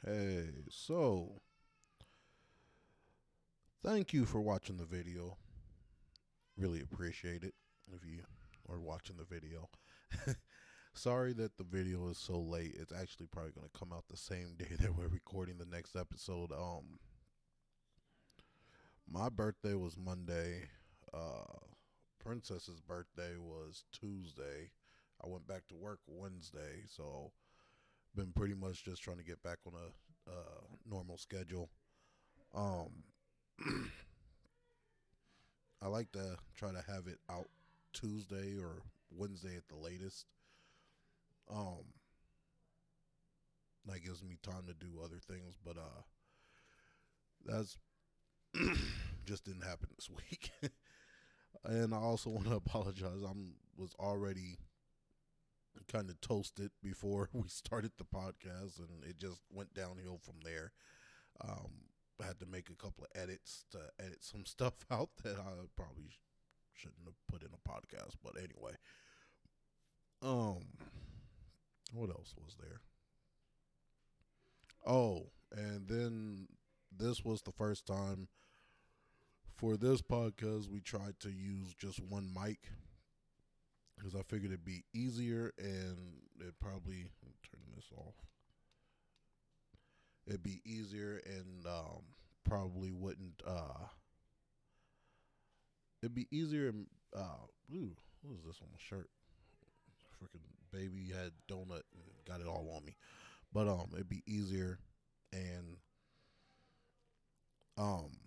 Hey, so thank you for watching the video. Really appreciate it if you are watching the video. Sorry that the video is so late. It's actually probably going to come out the same day that we're recording the next episode. My birthday was Monday. Princess's birthday was Tuesday. I went back to work Wednesday, so been pretty much just trying to get back on a normal schedule. Um, I like to try to have it out Tuesday or Wednesday at the latest. Um, that gives me time to do other things, but that's just didn't happen this week. And I also want to apologize. I was already kind of toasted before we started the podcast, and it just went downhill from there. I had to make a couple of edits to edit some stuff out that I probably shouldn't have put in a podcast. But anyway, um, what else was there? Oh, and then this was the first time for this podcast we tried to use just one mic because I figured it'd be easier and it probably turn this off. It'd be easier and probably wouldn't. It'd be easier. Ooh, what is this on my shirt? Freaking baby had donut and got it all on me. But it'd be easier and um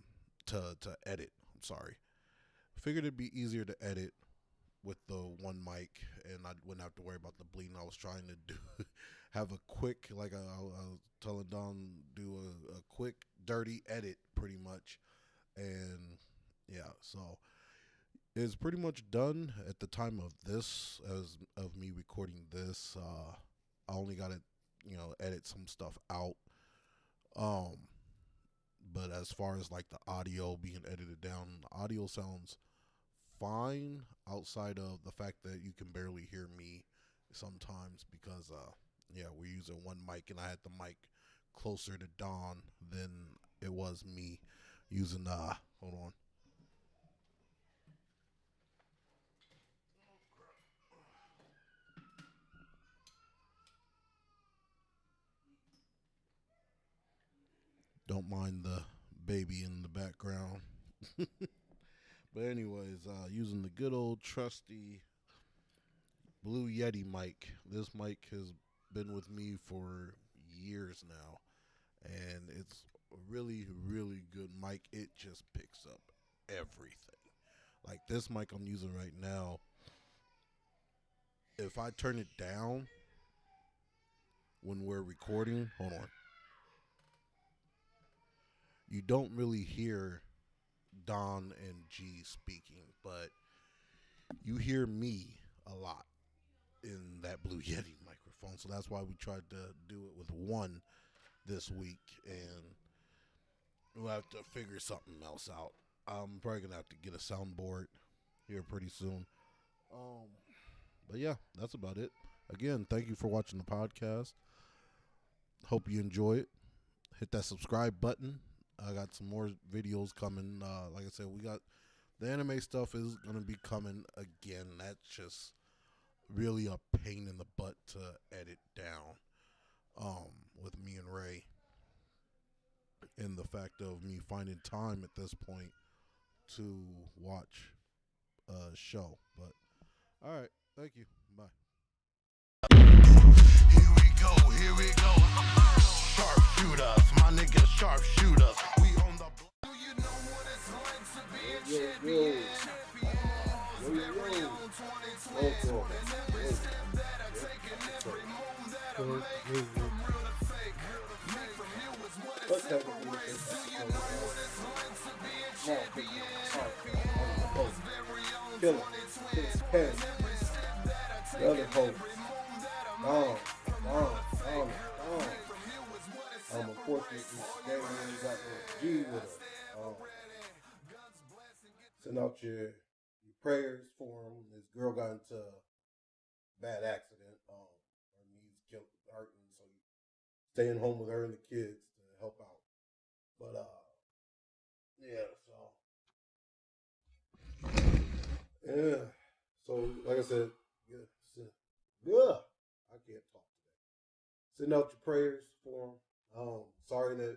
to edit. I'm sorry. Figured it'd be easier to edit with the one mic, and I wouldn't have to worry about the bleeding. I was trying to do have a quick, like I was telling Don, do a quick dirty edit, pretty much, and yeah, so it's pretty much done at the time of this, as of me recording this. I only got to, edit some stuff out. Um, but as far as like the audio being edited down, the audio sounds fine outside of the fact that you can barely hear me sometimes because yeah, we're using one mic and I had the mic closer to Dawn than it was me using hold on. Don't mind the baby in the background. But anyways, using the good old trusty Blue Yeti mic. This mic has been with me for years now, and it's a really, really good mic. It just picks up everything. Like this mic I'm using right now, if I turn it down when we're recording, hold on, you don't really hear Don and G speaking, but you hear me a lot in that Blue Yeti microphone. So that's why we tried to do it with one this week, and we'll have to figure something else out. I'm probably gonna have to get a soundboard here pretty soon. Um, but yeah, that's about it. Again, thank you for watching the podcast. Hope you enjoy it. Hit that subscribe button. I got some more videos coming. Like I said, we got the anime stuff is gonna be coming again. That's just really a pain in the butt to edit down. With me and Ray, and the fact of me finding time at this point to watch a show. But all right, thank you. Bye. Here we go. Sharpshooters, my nigga sharpshooters. We on the block. Do you know what it's like to be a champion? Champion. Welcome. And every step that I take and every move that I make, from real to fake, me from you is what it's separates. Do you know what it's like to be a champion? Champion. Very own 2020. And every step that I take and every move that I make, from real to fake. Unfortunately, Darren got the G with us. Send out your prayers for him. This girl got into a bad accident. Her knees killed, hurting, so staying home with her and the kids to help out. But yeah, yeah. So like I said, yeah, I can't talk today. Send out your prayers for him. Sorry that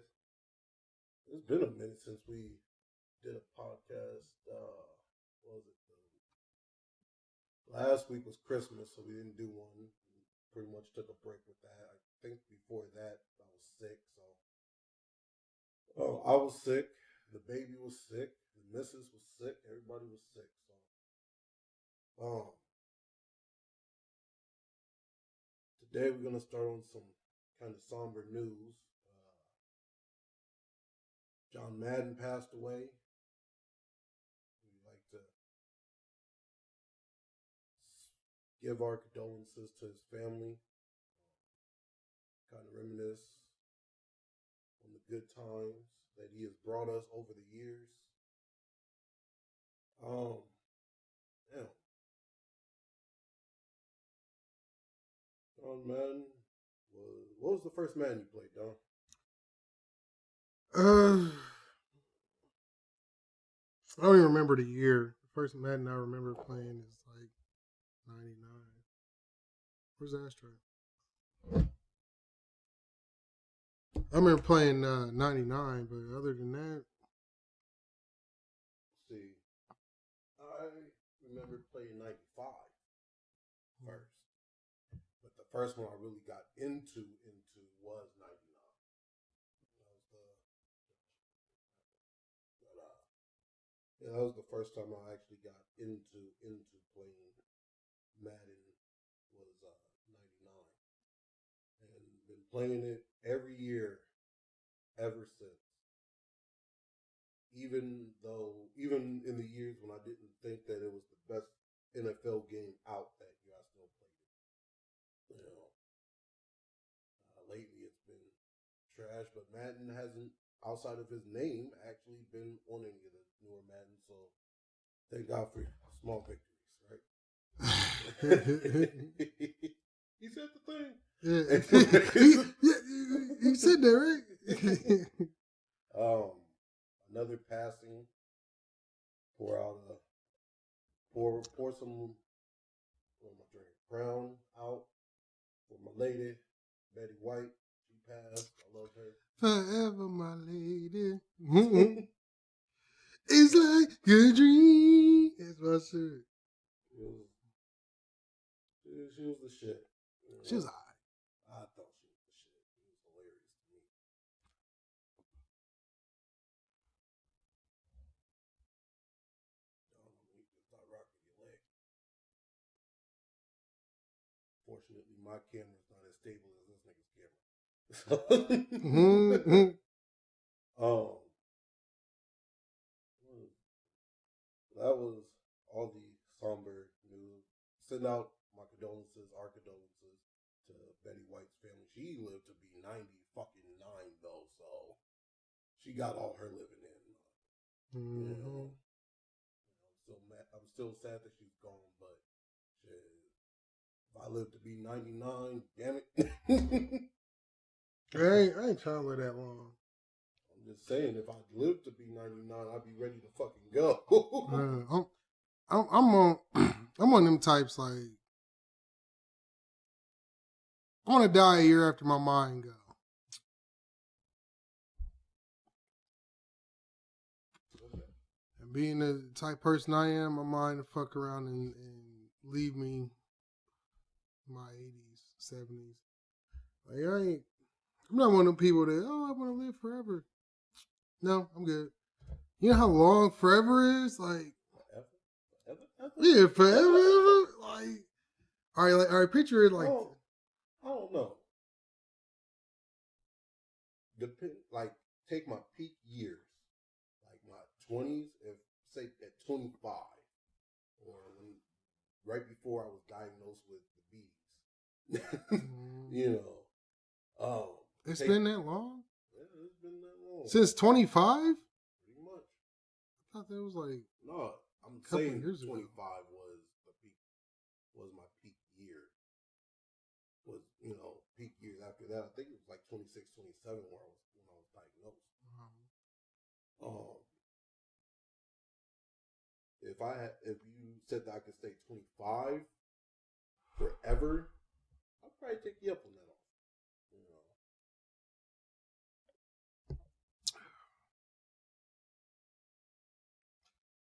it's been a minute since we did a podcast. What was it? Last week was Christmas, so we didn't do one. We pretty much took a break with that. I think before that I was sick, so I was sick. The baby was sick. The missus was sick. Everybody was sick. So today we're gonna start on some kind of somber news. John Madden passed away. We'd like to give our condolences to his family. Kind of reminisce on the good times that he has brought us over the years. Yeah. John Madden what was the first Madden you played, Don? I don't even remember the year. The first Madden I remember playing is like 99. Where's the ashtray? I remember playing 99, but other than that, See, I remember playing 95 first. But the first one I really got into was 99. That was the first time I actually got into playing Madden was 99, and been playing it every year ever since. Even in the years when I didn't think that it was the best NFL game out that year, I still played it. Lately it's been trash, but Madden hasn't, outside of his name, actually been on any of the newer Madden. So thank God for small victories, right? He said the thing. Yeah. You said that, right? Another passing. Pour some Brown out for my lady, Betty White. She passed. I love her. Forever, my lady. It's like a dream. That's what I said. She was the shit. She was alright. I thought she was the shit. It was hilarious to me. Start rocking your leg. Fortunately, my camera's not as stable as this nigga's camera. That was all the somber news. Send out our condolences to Betty White's family. She lived to be 90 fucking 9 though, so she got all her living in. I'm still sad that she's gone, but shit, if I live to be 99, damn it. I ain't trying to live that long. I'm just saying, if I live to be 99, I'd be ready to fucking go. I'm one of them types like I want to die a year after my mind go. And being the type person I am, my mind to fuck around and leave me in my 80s, 70s. Like I'm not one of them people that I want to live forever. No, I'm good. You know how long forever is? Like forever. Like all right, picture it like I don't know. Take my peak years, like my 20s, say at 25, or right before I was diagnosed with the bees. It's been that long? Yeah, it's been that long. Since 25? Pretty much. I thought that was like no. I'm saying 25 ago. was my peak year. Was peak years after that. I think it was like 26, 27 when I was diagnosed. If you said that I could stay 25 forever, I'd probably take you up on that.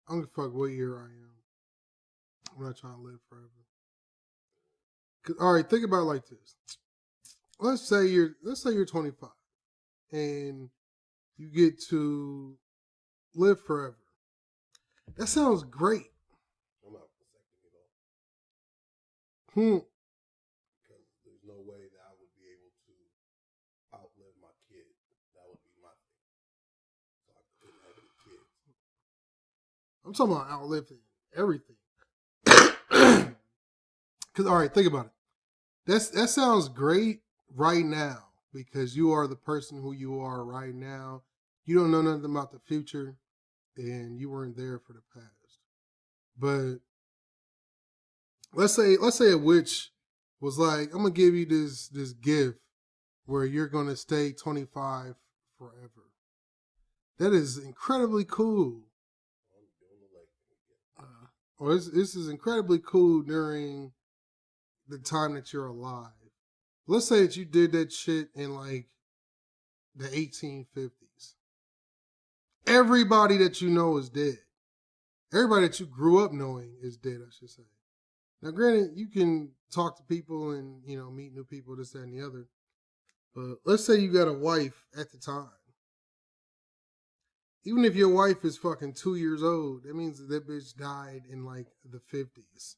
I don't give a fuck what year I am. I'm not trying to live forever. All right, think about it like this. Let's say you're 25 and you get to live forever. That sounds great. I'm out for second because there's no way that I would be able to outlive my kid. That would be my thing. So I couldn't have any kids. I'm talking about outliving everything. Because, all right, think about it. That sounds great right now because you are the person who you are right now. You don't know nothing about the future, and you weren't there for the past. But let's say a witch was like, I'm gonna give you this gift where you're gonna stay 25 forever. That is incredibly cool. This is incredibly cool during the time that you're alive. Let's say that you did that shit in like the 1850s. Everybody that you know is dead. Everybody that you grew up knowing is dead, I should say. Now, granted, you can talk to people and, meet new people, this, that, and the other. But let's say you got a wife at the time. Even if your wife is fucking 2 years old, that means that bitch died in like the 50s.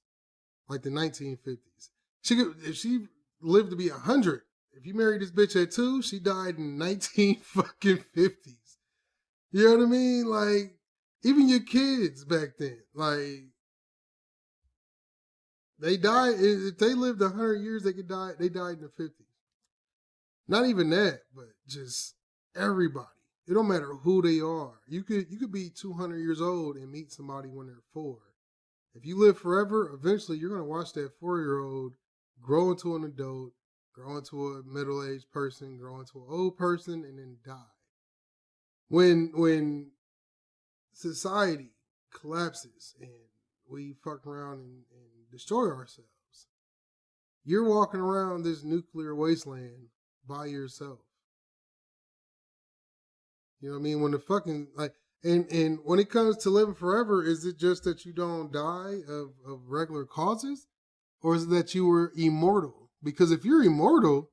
Like the 1950s. If she lived to be 100, if you married this bitch at 2, she died in 1950s. You know what I mean? Like, even your kids back then, like, they died. If they lived 100 years, they died in the 50s. Not even that, but just everybody. It don't matter who they are. You could be 200 years old and meet somebody when they're 4. If you live forever, eventually you're going to watch that 4-year-old grow into an adult, grow into a middle-aged person, grow into an old person, and then die. When society collapses and we fuck around and destroy ourselves, you're walking around this nuclear wasteland by yourself. You know what I mean? When the fucking, like, and when it comes to living forever, is it just that you don't die of regular causes? Or is it that you were immortal? Because if you're immortal,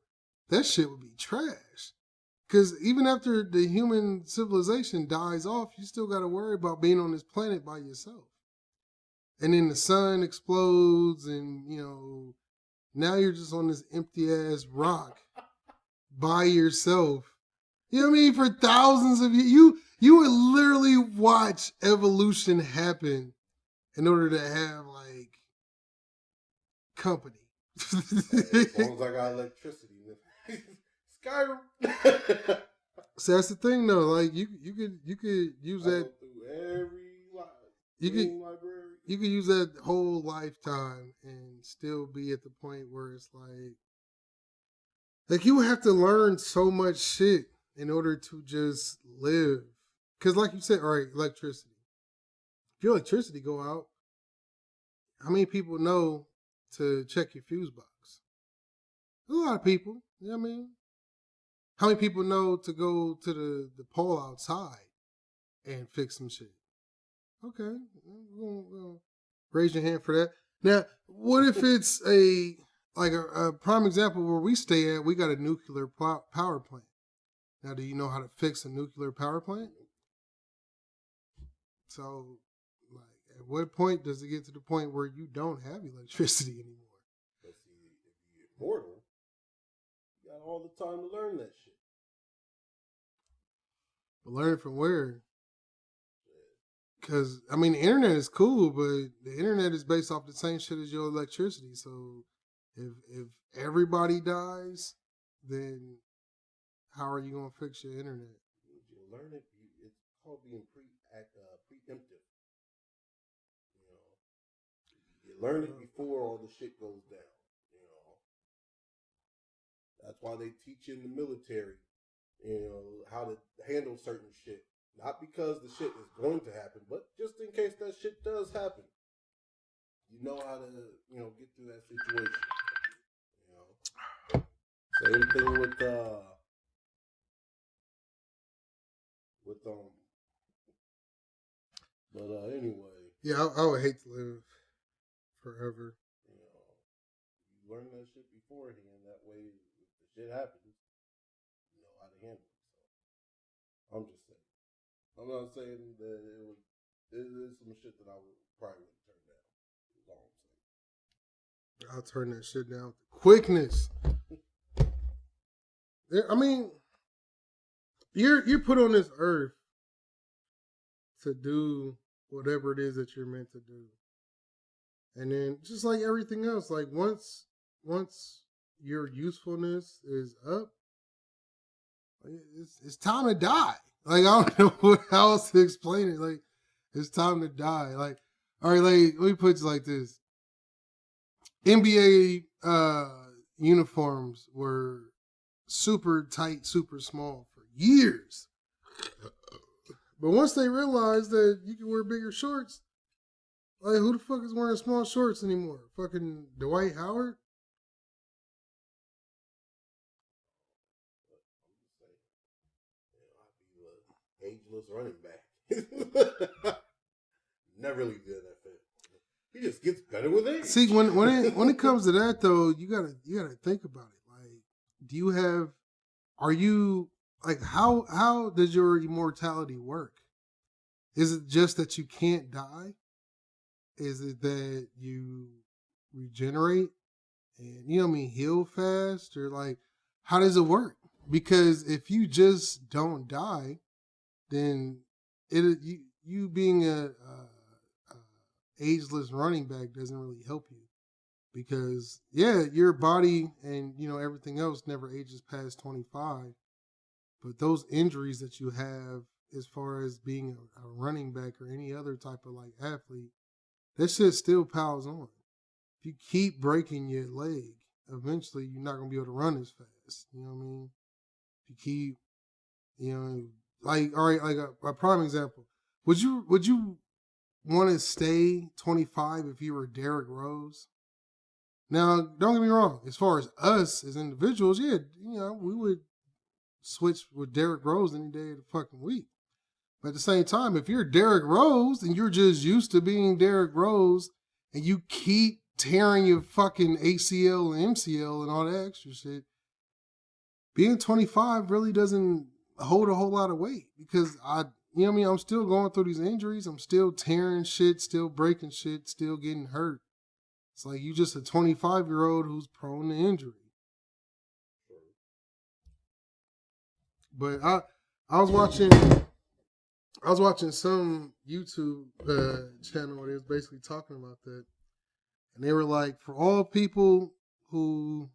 that shit would be trash. Because even after the human civilization dies off, you still got to worry about being on this planet by yourself. And then the sun explodes and, now you're just on this empty-ass rock by yourself. You know what I mean? For thousands of years. You would literally watch evolution happen in order to have, like, company. As long as I got electricity. Skyrim. So that's the thing, though. Like, you could use that. Through every you library. You could use that whole lifetime and still be at the point where it's like you would have to learn so much shit in order to just live. Because like you said, all right, electricity. If your electricity go out, how many people know to check your fuse box? A lot of people. You know what I mean? How many people know to go to the pole outside and fix some shit? Okay. We'll raise your hand for that. Now, what if it's a prime example where we stay at, we got a nuclear power plant. Now, do you know how to fix a nuclear power plant? So, like, at what point does it get to the point where you don't have electricity anymore? But see, if you're immortal, you got all the time to learn that shit. But learn from where? Because, I mean, the internet is cool, but the internet is based off the same shit as your electricity. So, if everybody dies, then how are you going to fix your internet? You learn it. It's called being preemptive. You learn it before all the shit goes down. That's why they teach you in the military, how to handle certain shit. Not because the shit is going to happen, but just in case that shit does happen. You know how to, get through that situation. Same thing with but anyway. Yeah, I would hate to live forever. You learn that shit beforehand. That way, if the shit happens, you know how to handle it. So I'm just saying. I'm not saying that it is some shit that I would probably wouldn't turn down. That's all I'm saying. I'll turn that shit down with quickness. I mean, you're put on this earth to do whatever it is that you're meant to do. And then just like everything else, like once your usefulness is up, it's time to die. Like I don't know how else to explain it. Like it's time to die. Like, all right, like let me put it like this. NBA uniforms were super tight, super small for years. But once they realized that you can wear bigger shorts, like who the fuck is wearing small shorts anymore? Fucking Dwight Howard? I'd be ageless running back. Never really did that fit. He just gets better with age. See, when it comes to that though, you gotta think about it. Like, how does your immortality work? Is it just that you can't die? Is it that you regenerate and heal fast, or like how does it work? Because if you just don't die, then you being a ageless running back doesn't really help you, because your body and everything else never ages past 25, but those injuries that you have as far as being a running back or any other type of like athlete, that shit still piles on. If you keep breaking your leg, eventually you're not gonna be able to run as fast. You know what I mean? If you keep, like, all right, like a prime example. Would you want to stay 25 if you were Derrick Rose? Now, don't get me wrong. As far as us as individuals, we would switch with Derrick Rose any day of the fucking week. But at the same time, if you're Derrick Rose and you're just used to being Derrick Rose and you keep tearing your fucking ACL and MCL and all that extra shit, being 25 really doesn't hold a whole lot of weight, because I'm still going through these injuries. I'm still tearing shit, still breaking shit, still getting hurt. It's like you just a 25-year-old who's prone to injury. But I was watching some YouTube channel where they was basically talking about that, and they were like, for all people who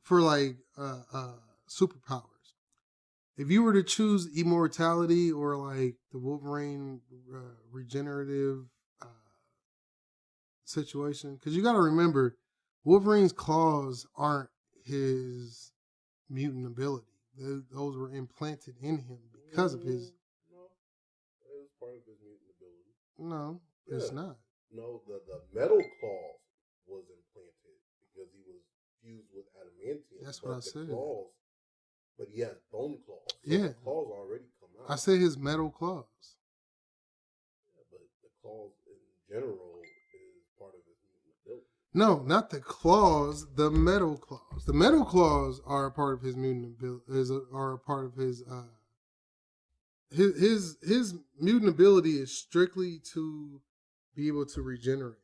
for like superpowers, if you were to choose immortality or like the Wolverine regenerative situation, because you got to remember, Wolverine's claws aren't his mutant ability. Those were implanted in him because of his. No, it was part of his mutant ability. No, it's not. No, the metal claws was implanted because he was fused with adamantium. That's what I said. Claws, but he has bone claws. So yeah, the claws already come out. I said his metal claws. Yeah, but the claws in general is part of his mutant ability. No, not the claws. The metal claws. The metal claws are a part of his mutant ability. Are a part of his his mutant ability is strictly to be able to regenerate.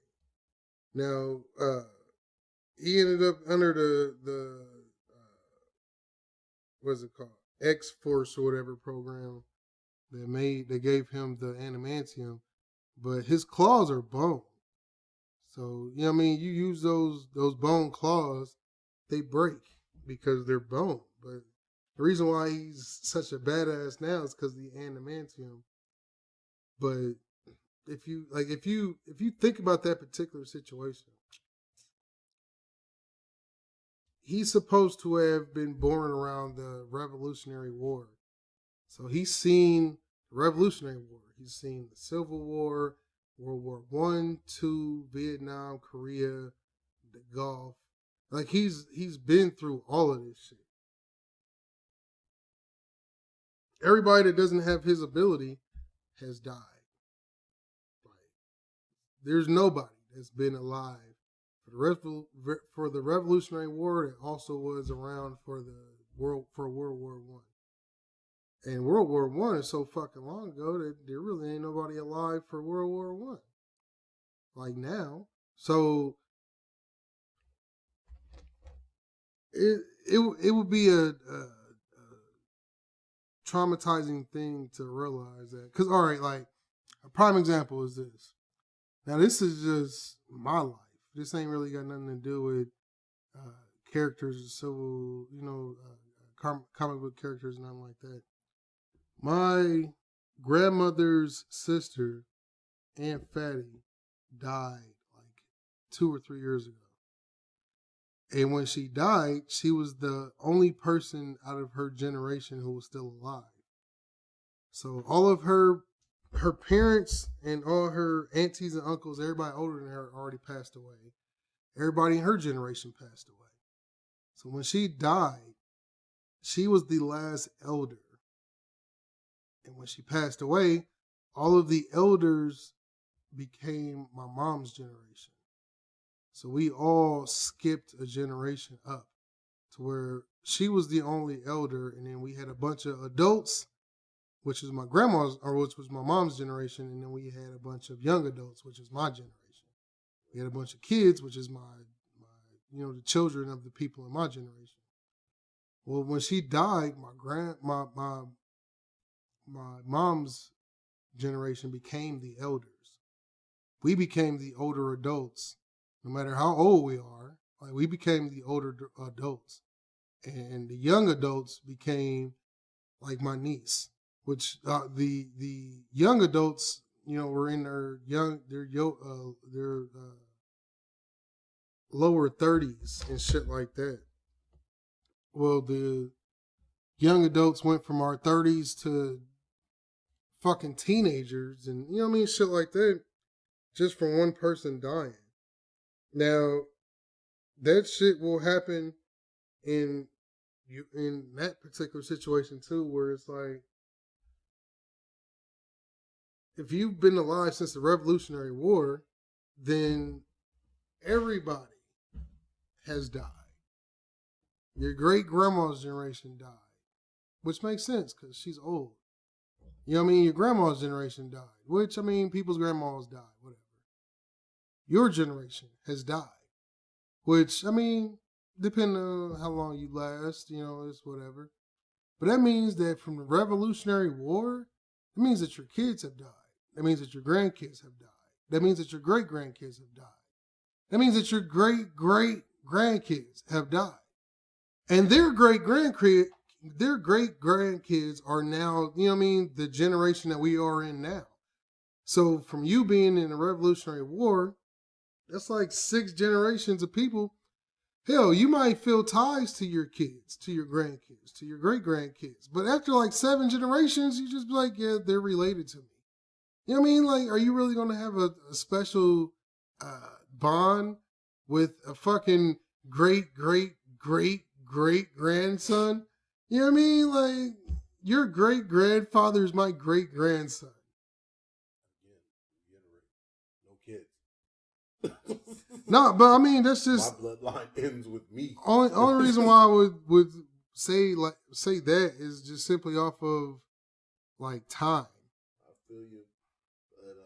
Now, he ended up under the what's it called? X-Force or whatever program that gave him the adamantium, but his claws are bone. So, you use those bone claws, they break because they're bone. But the reason why he's such a badass now is because of the adamantium. But if you think about that particular situation, he's supposed to have been born around the Revolutionary War. So he's seen the Revolutionary War. He's seen the Civil War, World War I, II, Vietnam, Korea, the Gulf. Like he's been through all of this shit. Everybody that doesn't have his ability has died. Like there's nobody that's been alive for the Revolutionary War that also was around for World War One. And World War One is so fucking long ago that there really ain't nobody alive for World War One. Like now. So it would be a traumatizing thing to realize that. Because, all right, like, a prime example is this. Now, this is just my life. This ain't really got nothing to do with characters, civil, comic book characters, nothing like that. My grandmother's sister, Aunt Fatty, died like 2 or 3 years ago. And when she died, she was the only person out of her generation who was still alive. So all of her parents and all her aunties and uncles, everybody older than her already passed away. Everybody in her generation passed away. So when she died, she was the last elder. And when she passed away, all of the elders became my mom's generation. So we all skipped a generation up to where she was the only elder, and then we had a bunch of adults, which is my grandma's, or which was my mom's generation, and then we had a bunch of young adults, which is my generation. We had a bunch of kids, which is my the children of the people in my generation. Well, when she died, my mom's generation became the elders. We became the older adults. No matter how old we are, like we became the older adults, and the young adults became like my niece, which the young adults, were in their lower 30s and shit like that. Well, the young adults went from our 30s to fucking teenagers, and shit like that, just from one person dying. Now, that shit will happen in that particular situation too, where it's like, if you've been alive since the Revolutionary War, then everybody has died. Your great grandma's generation died, which makes sense because she's old. Your grandma's generation died, which people's grandmas died, whatever. Your generation has died, which depending on how long you last, it's whatever. But that means that from the Revolutionary War, it means that your kids have died. That means that your grandkids have died. That means that your great grandkids have died. That means that your great great grandkids have died. And their great grandkids are now, the generation that we are in now. So from you being in the Revolutionary War, that's like 6 generations of people. Hell, you might feel ties to your kids, to your grandkids, to your great-grandkids. But after like 7 generations, you just be like, yeah, they're related to me. You know what I mean? Like, are you really going to have a special bond with a fucking great-great-great-great-grandson? You know what I mean? Like, your great-grandfather's my great-grandson. No kids. No, but that's just my bloodline ends with me. Only reason why I would say that is just simply off of like time. I feel you, but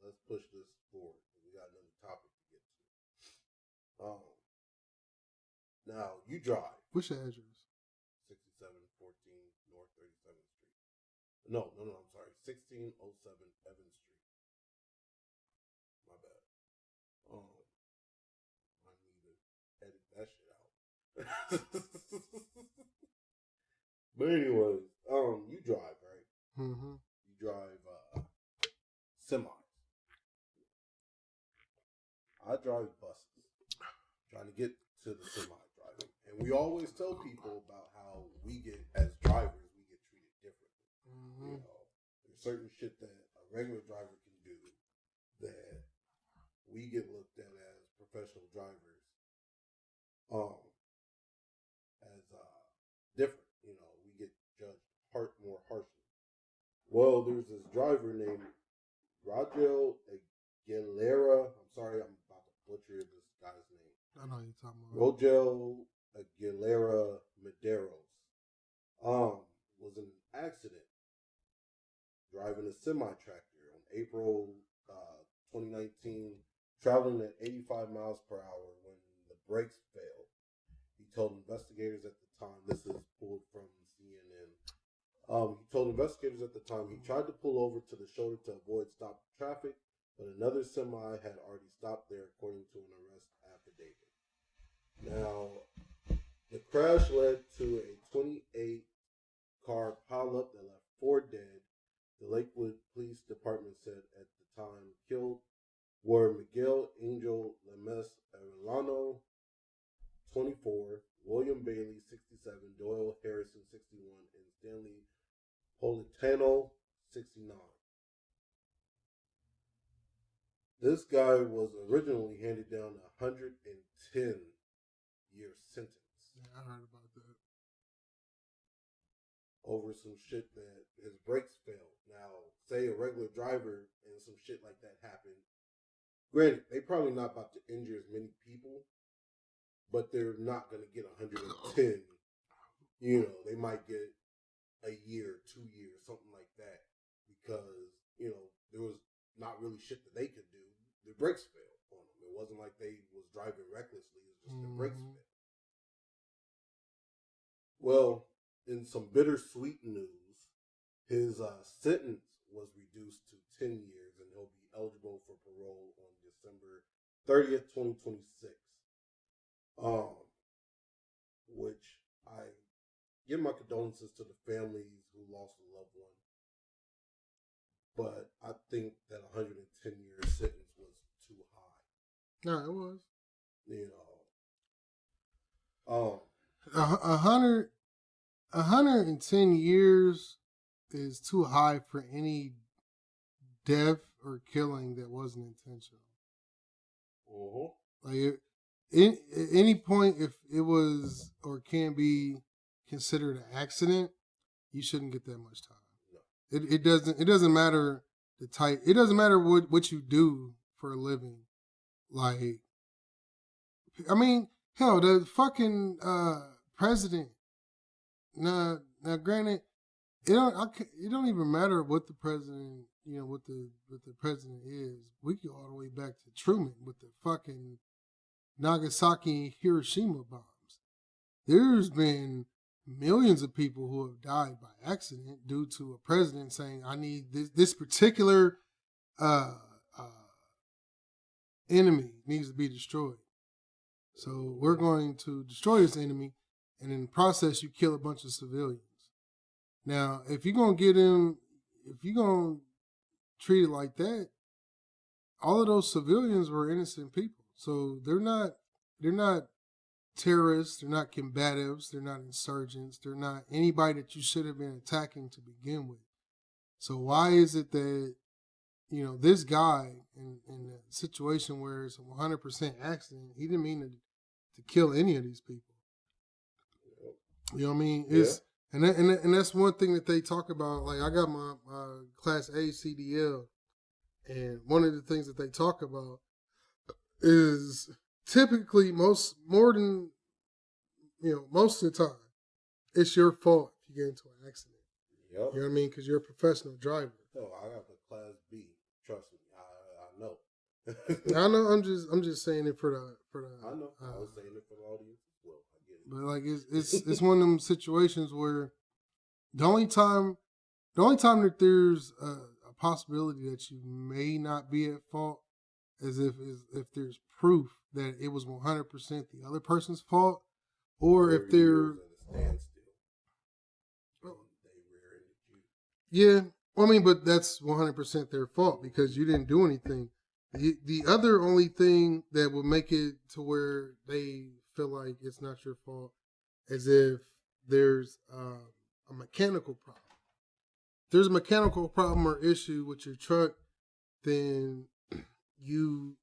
let's push this forward. We got another topic to get to. Now you drive. What's your address? 6714 North 37th Street. No, I'm sorry. 1607 Evans Street. My bad. I need to edit that shit out. But anyways, you drive, right? Mm-hmm. You drive semis. I drive buses. Trying to get to the semi driving. And we always tell people about how we get, as drivers, we get treated differently. Mm-hmm. You know, there's certain shit that a regular driver can do that we get looked at as professional drivers, as different. You know, we get judged more harshly. Well, there's this driver named Rogel Aguilera. I'm sorry, I'm about to butcher this guy's name. I know you're talking about. Rogel Aguilera Medeiros. Was in an accident driving a semi-tractor on April 2019, traveling at 85 miles per hour when the brakes failed. He told investigators at the time, this is pulled from CNN, he told investigators at the time he tried to pull over to the shoulder to avoid stopped traffic, but another semi had already stopped there, according to an arrest affidavit. Now, the crash led to a 28-car pileup that left 4 dead. The Lakewood Police Department said at the time killed were Miguel Angel Lemes Arellano, 24, William Bailey, 67, Doyle Harrison, 61, and Stanley Politano, 69. This guy was originally handed down a 110-year sentence. Yeah, I heard about that. Over some shit that his brakes failed. Now, say a regular driver and some shit like that happened. Granted, they probably not about to injure as many people, but they're not going to get 110. You know, they might get a year, 2 years, something like that, because, you know, there was not really shit that they could do. The brakes failed on them. It wasn't like they was driving recklessly. It was just the brakes failed. Well, in some bittersweet news, his sentence was reduced to 10 years, and he'll be eligible for parole on December 30th, 2026. Which I give my condolences to the families who lost a loved one. But I think that 110-year sentence was too high. No, it was. You know, 110 years is too high for any death or killing that wasn't intentional. Like, at any point, if it was or can be considered an accident, you shouldn't get that much time. No. It doesn't matter the type. It doesn't matter what you do for a living. Like, I mean, hell, the fucking president. Now, granted, it don't even matter what the president, you know, what the president is. We go all the way back to Truman with the fucking Nagasaki and Hiroshima bombs. There's been millions of people who have died by accident due to a president saying, "I need this particular enemy needs to be destroyed. So we're going to destroy this enemy, and in the process, you kill a bunch of civilians." Now, if you're going to treat it like that, all of those civilians were innocent people. So they're not terrorists, they're not combatives, they're not insurgents, they're not anybody that you should have been attacking to begin with. So why is it that, you know, this guy in a situation where it's a 100% accident, he didn't mean to kill any of these people. You know what I mean? It's and that's one thing that they talk about. Like, I got my Class A CDL, and one of the things that they talk about is typically most of the time, it's your fault if you get into an accident. Yep. You know what I mean? Because you're a professional driver. Oh, I got the Class B. Trust me, I know. I know. I'm just saying it for the. I know. I was saying it for the audience as well. I get it. But like it's one of them situations where the only time that there's a possibility that you may not be at fault is if there's proof that it was 100% the other person's fault, or if they're at a standstill. They rear-ended you. Yeah, I mean, but that's 100% their fault because you didn't do anything. The other only thing that would make it to where they feel like it's not your fault as if there's a mechanical problem. If there's a mechanical problem or issue with your truck, then you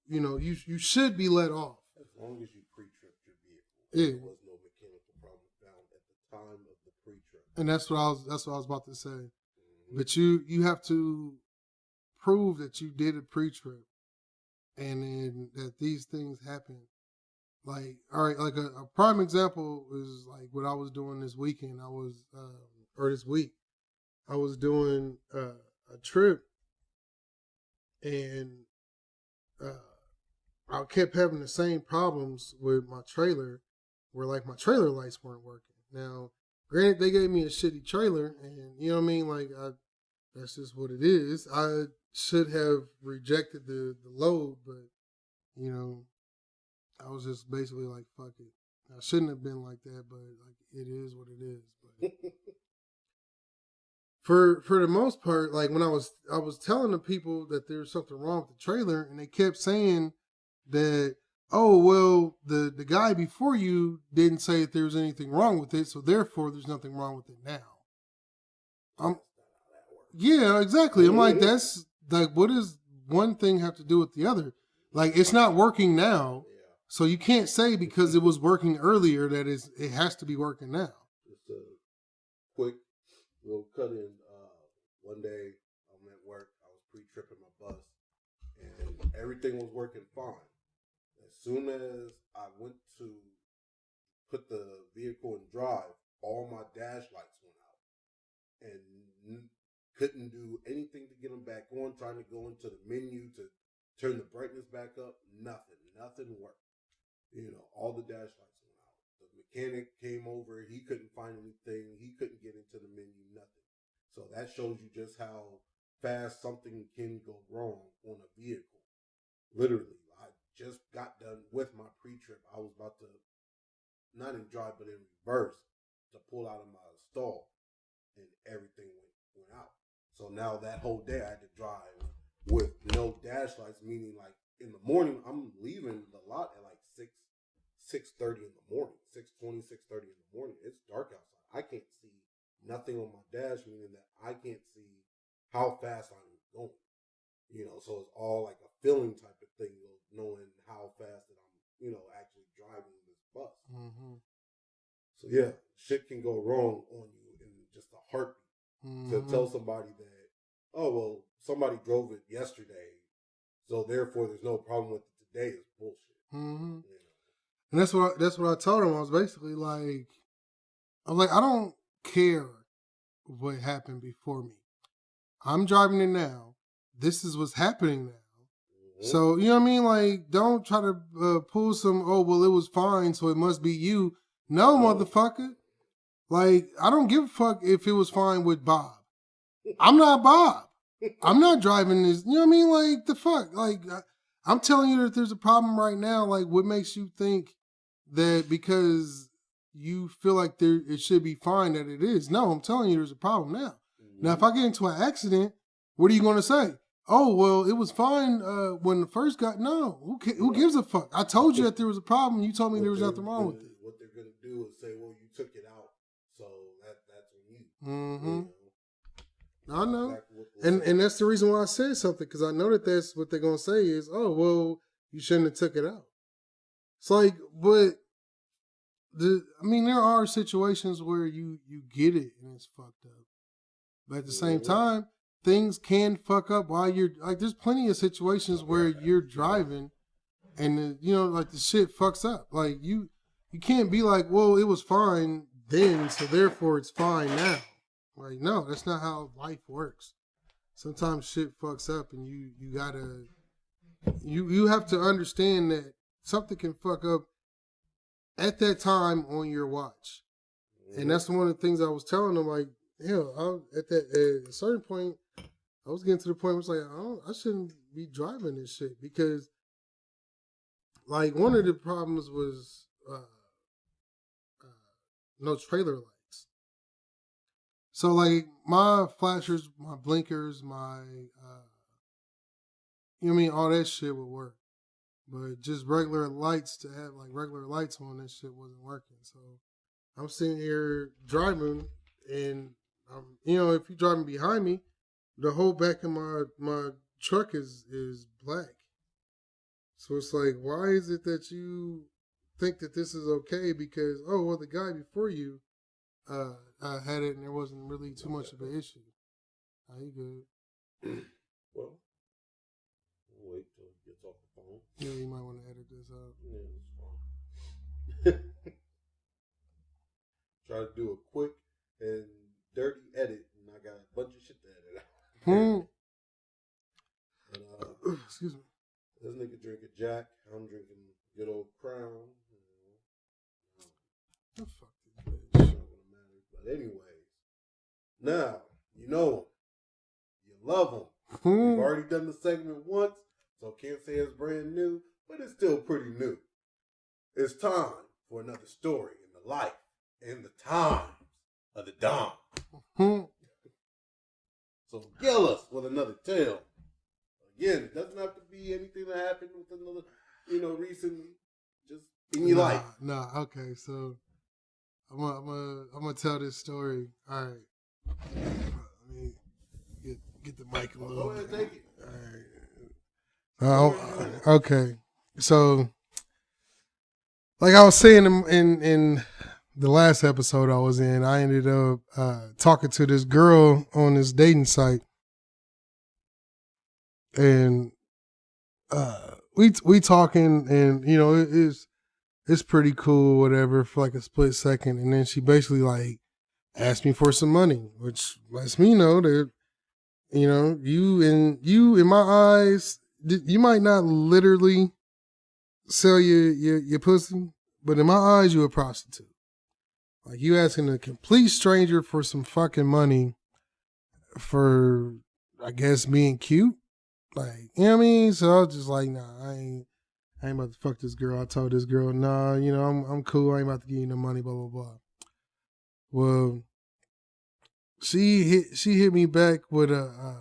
should be let off. As long as you pre-tripped your vehicle, Yeah. there was no mechanical problem found at the time of the pre-trip. And that's what I was about to say. Mm-hmm. But you have to prove that you did a pre-trip, and then that these things happen. Like, all right, like a prime example is like what I was doing this weekend. Or this week, I was doing a trip, and I kept having the same problems with my trailer, where like my trailer lights weren't working. Now, granted, they gave me a shitty trailer, and you know what I mean. Like, that's just what it is. I should have rejected the load, but you know, I was just basically like, fuck it. I shouldn't have been like that, but like it is what it is. But for the most part, like when I was telling the people that there was something wrong with the trailer, and they kept saying that, oh well, the guy before you didn't say that there was anything wrong with it, so therefore there's nothing wrong with it now. Yeah, exactly. I'm like, that's like, what does one thing have to do with the other? Like, it's not working now, so you can't say because it was working earlier that it has to be working now. Just a quick little cut in. One day I'm at work. I was pre-tripping my bus, and everything was working fine. As soon as I went to put the vehicle in drive, all my dash lights went out, and couldn't do anything to get them back on. Trying to go into the menu to turn the brightness back up, nothing worked. You know, all the dash lights went out. The mechanic came over, he couldn't find anything, he couldn't get into the menu, nothing. So that shows you just how fast something can go wrong on a vehicle. Literally, I just got done with my pre-trip. I was about to, not in drive, but in reverse, to pull out of my stall, and everything went out. So now that whole day I had to drive with no dash lights, meaning like in the morning, I'm leaving the lot at like 6:30 in the morning, 6:20, 6:30 in the morning. It's dark outside. I can't see nothing on my dash, meaning that I can't see how fast I'm going. You know, so it's all like a feeling type of thing, of knowing how fast that I'm, actually driving this bus. Mm-hmm. So yeah, shit can go wrong on you in just a heartbeat. To tell somebody that, oh well, somebody drove it yesterday, so therefore there's no problem with it today is bullshit. Mm-hmm. And that's what I told him. I was basically like, I don't care what happened before me. I'm driving it now. This is what's happening now. Mm-hmm. So, you know what I mean? Like, don't try to pull some, oh, well, it was fine, so it must be you. No, motherfucker. Like, I don't give a fuck if it was fine with Bob. I'm not Bob. I'm not driving this. You know what I mean? Like, the fuck? Like, I'm telling you that there's a problem right now. Like, what makes you think that because you feel like it should be fine that it is? No, I'm telling you there's a problem now. Mm-hmm. Now, if I get into an accident, what are you going to say? Oh, well, it was fine when the first got... No, who gives a fuck? I told you that there was a problem. You told me there was nothing wrong with it. What they're going to do is say, well, you took it out, so that's on you. Mm-hmm. I know. Exactly, and that's the reason why I said something, because I know that that's what they're going to say is, oh, well, you shouldn't have took it out. It's like, but, there are situations where you get it and it's fucked up. But at the same time, things can fuck up while you're, like, there's plenty of situations where you're driving and, like, the shit fucks up. Like, you can't be like, well, it was fine then, so therefore it's fine now. Like, no, that's not how life works. Sometimes shit fucks up and you gotta, you have to understand that something can fuck up at that time on your watch. And that's one of the things I was telling them, like, hell, at a certain point, I was getting to the point where it's like, I shouldn't be driving this shit because, like, one of the problems was no trailer lights. So, like, my flashers, my blinkers, my, all that shit would work. But just regular lights, to have, like, regular lights on, that shit wasn't working. So, I'm sitting here driving, and you know, if you're driving behind me, the whole back of my truck is black. So it's like, why is it that you think that this is okay? Because the guy before you had it, and there wasn't really too much of an issue. Are you good? Well, we'll wait till it gets off the phone. Yeah, you might want to edit this out. Yeah, it's fine. Try to do a quick and dirty edit, and I got a bunch of shit to edit out. But, excuse me. This nigga drinking Jack. I'm drinking good old Crown. Oh, fuck this bitch. Not gonna matter. But anyways, now you know him. You love him. We've already done the segment once, so can't say it's brand new, but it's still pretty new. It's time for another story in the life and the times of the Don. So kill us with another tale. Again, it doesn't have to be anything that happened with another, recently. Just in your life. Nah, okay, so I'm gonna tell this story. All right. Let me get the mic a little. Go ahead, take it. All right. Okay. So, like I was saying in the last episode I was in, I ended up talking to this girl on this dating site, and we talking, and you know it's pretty cool, whatever, for like a split second, and then she basically like asked me for some money, which lets me know that you in my eyes, you might not literally sell your pussy, but in my eyes, you a prostitute. Like, you asking a complete stranger for some fucking money for, I guess, being cute. Like, you know what I mean? So I was just like, nah, I ain't about to fuck this girl. I told this girl, nah, I'm cool. I ain't about to give you no money, blah, blah, blah. Well, she hit me back with a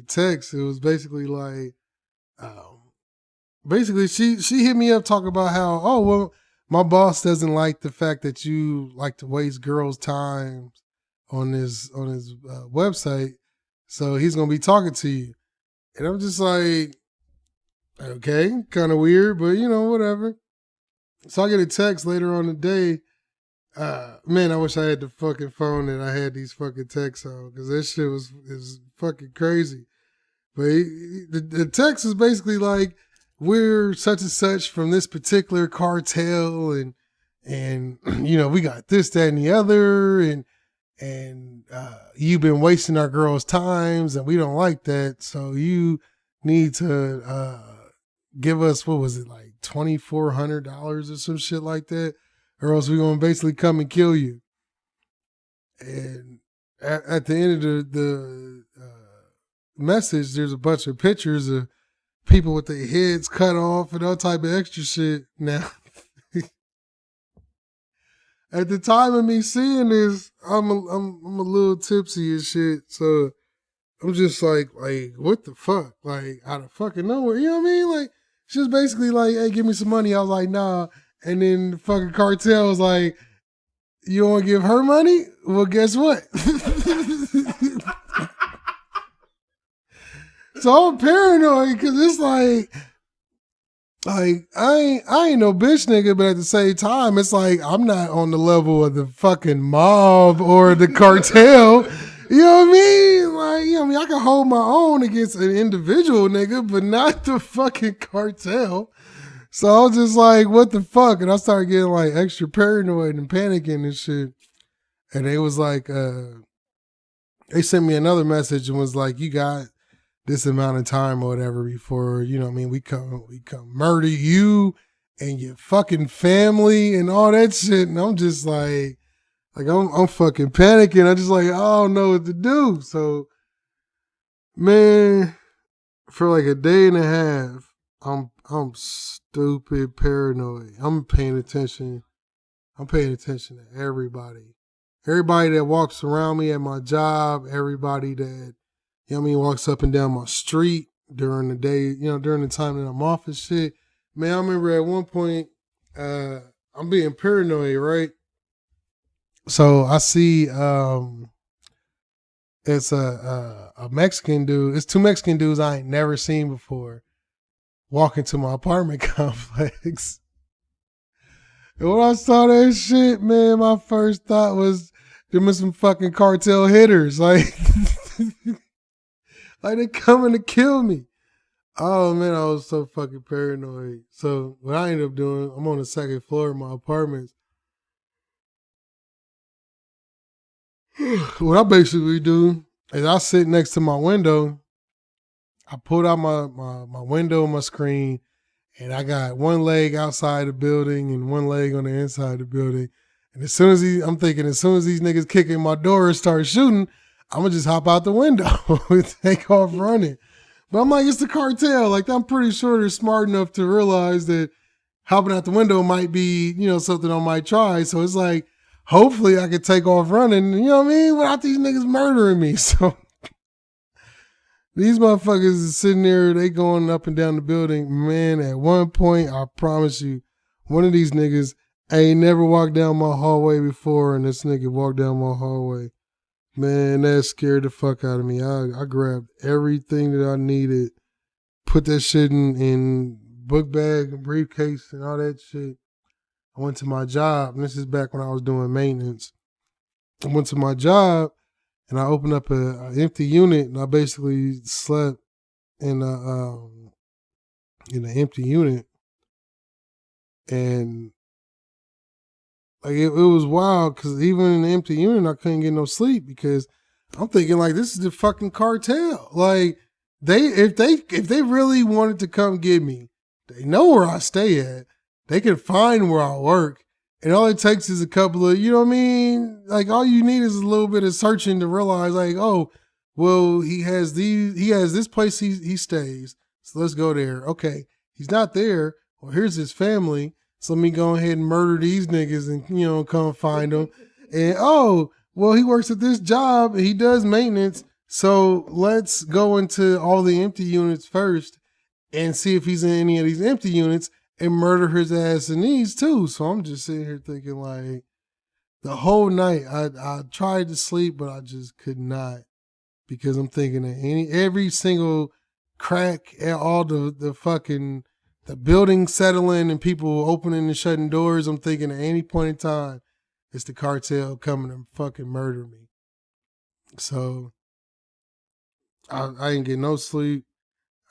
text. It was basically like, she hit me up talking about how, my boss doesn't like the fact that you like to waste girls' time on his website, so he's gonna be talking to you. And I'm just like, okay, kind of weird, but whatever. So I get a text later on the day. Man, I wish I had the fucking phone that I had these fucking texts on, because that shit is fucking crazy. But the text is basically like, we're such and such from this particular cartel, and we got this, that, and the other, and you've been wasting our girls' times, and we don't like that. So you need to give us, what was it, like $2,400 or some shit like that, or else we're gonna basically come and kill you. And at the end of the message, there's a bunch of pictures of people with their heads cut off and all type of extra shit. Now, at the time of me seeing this, I'm a little tipsy and shit, so I'm just like, what the fuck? Like, out of fucking nowhere, you know what I mean? Like, she was basically like, hey, give me some money. I was like, nah. And then the fucking cartel was like, you want to give her money? Well, guess what? So I'm paranoid, because it's like I ain't no bitch nigga, but at the same time, it's like, I'm not on the level of the fucking mob or the cartel. You know what I mean? Like, I can hold my own against an individual nigga, but not the fucking cartel. So I was just like, what the fuck? And I started getting like extra paranoid and panicking and shit. And they was like, they sent me another message and was like, you got this amount of time or whatever before, we come murder you and your fucking family and all that shit. And I'm just like I'm fucking panicking. I'm just like, I don't know what to do. So, man, for like a day and a half, I'm stupid paranoid. I'm paying attention to everybody. Everybody that walks around me at my job, everybody that, walks up and down my street during the day, during the time that I'm off and shit. Man, I remember at one point, I'm being paranoid, right? So I see it's a Mexican dude. It's two Mexican dudes I ain't never seen before walking to my apartment complex. And when I saw that shit, man, my first thought was them are some fucking cartel hitters. Like, like they coming to kill me. Oh man, I was so fucking paranoid. So what I ended up doing, I'm on the second floor of my apartment. What I basically do is I sit next to my window. I pulled out my window, my screen, and I got one leg outside the building and one leg on the inside of the building. And I'm thinking, as soon as these niggas kick in my door and start shooting, I'm gonna just hop out the window and take off running. But I'm like, it's the cartel. Like, I'm pretty sure they're smart enough to realize that hopping out the window might be, something I might try. So it's like, hopefully I could take off running, you know what I mean, without these niggas murdering me. So these motherfuckers is sitting there, they going up and down the building. Man, at one point, I promise you, one of these niggas ain't never walked down my hallway before, and this nigga walked down my hallway. Man, that scared the fuck out of me. I grabbed everything that I needed, put that shit in book bag and briefcase and all that shit. I went to my job, and this is back when I was doing maintenance. I went to my job, and I opened up an empty unit, and I basically slept in an empty unit, and like it was wild because even in the empty unit, I couldn't get no sleep because I'm thinking like this is the fucking cartel. Like if they really wanted to come get me, they know where I stay at. They can find where I work. And all it takes is a couple of, you know what I mean? Like all you need is a little bit of searching to realize like, oh, well, he has this place he stays. So let's go there. Okay. He's not there. Well, here's his family. So let me go ahead and murder these niggas and, come find them. And oh, well, he works at this job. He does maintenance. So let's go into all the empty units first and see if he's in any of these empty units and murder his ass in these too. So I'm just sitting here thinking like the whole night I tried to sleep, but I just could not because I'm thinking that every single crack at all the fucking the building settling and people opening and shutting doors. I'm thinking at any point in time, it's the cartel coming to fucking murder me. So I didn't get no sleep.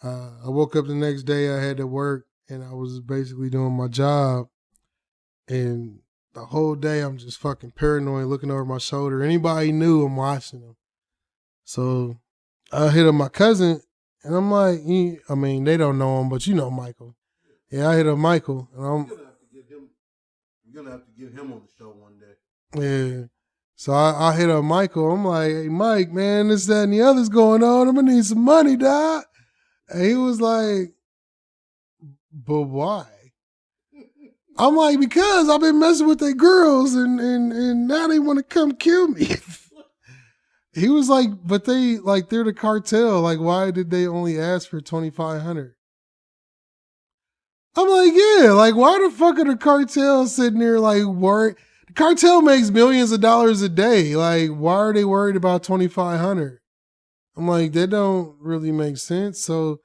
I woke up the next day. I had to work, and I was basically doing my job. And the whole day, I'm just fucking paranoid, looking over my shoulder. Anybody knew I'm watching them. So I hit up my cousin, and I'm like, they don't know him, but you know Michael. Yeah, I hit up Michael, and You're gonna have to get him on the show one day. Yeah. So I hit up Michael. I'm like, hey, Mike, man, this, that, and the other's going on. I'm going to need some money, dog. And he was like, but why? I'm like, because I've been messing with their girls and now they want to come kill me. He was like, but they're the cartel. Like, why did they only ask for $2,500? I'm like, yeah, like, why the fuck are the cartel sitting there like worried? The cartel makes millions of dollars a day. Like, why are they worried about $2,500? I'm like, that don't really make sense. So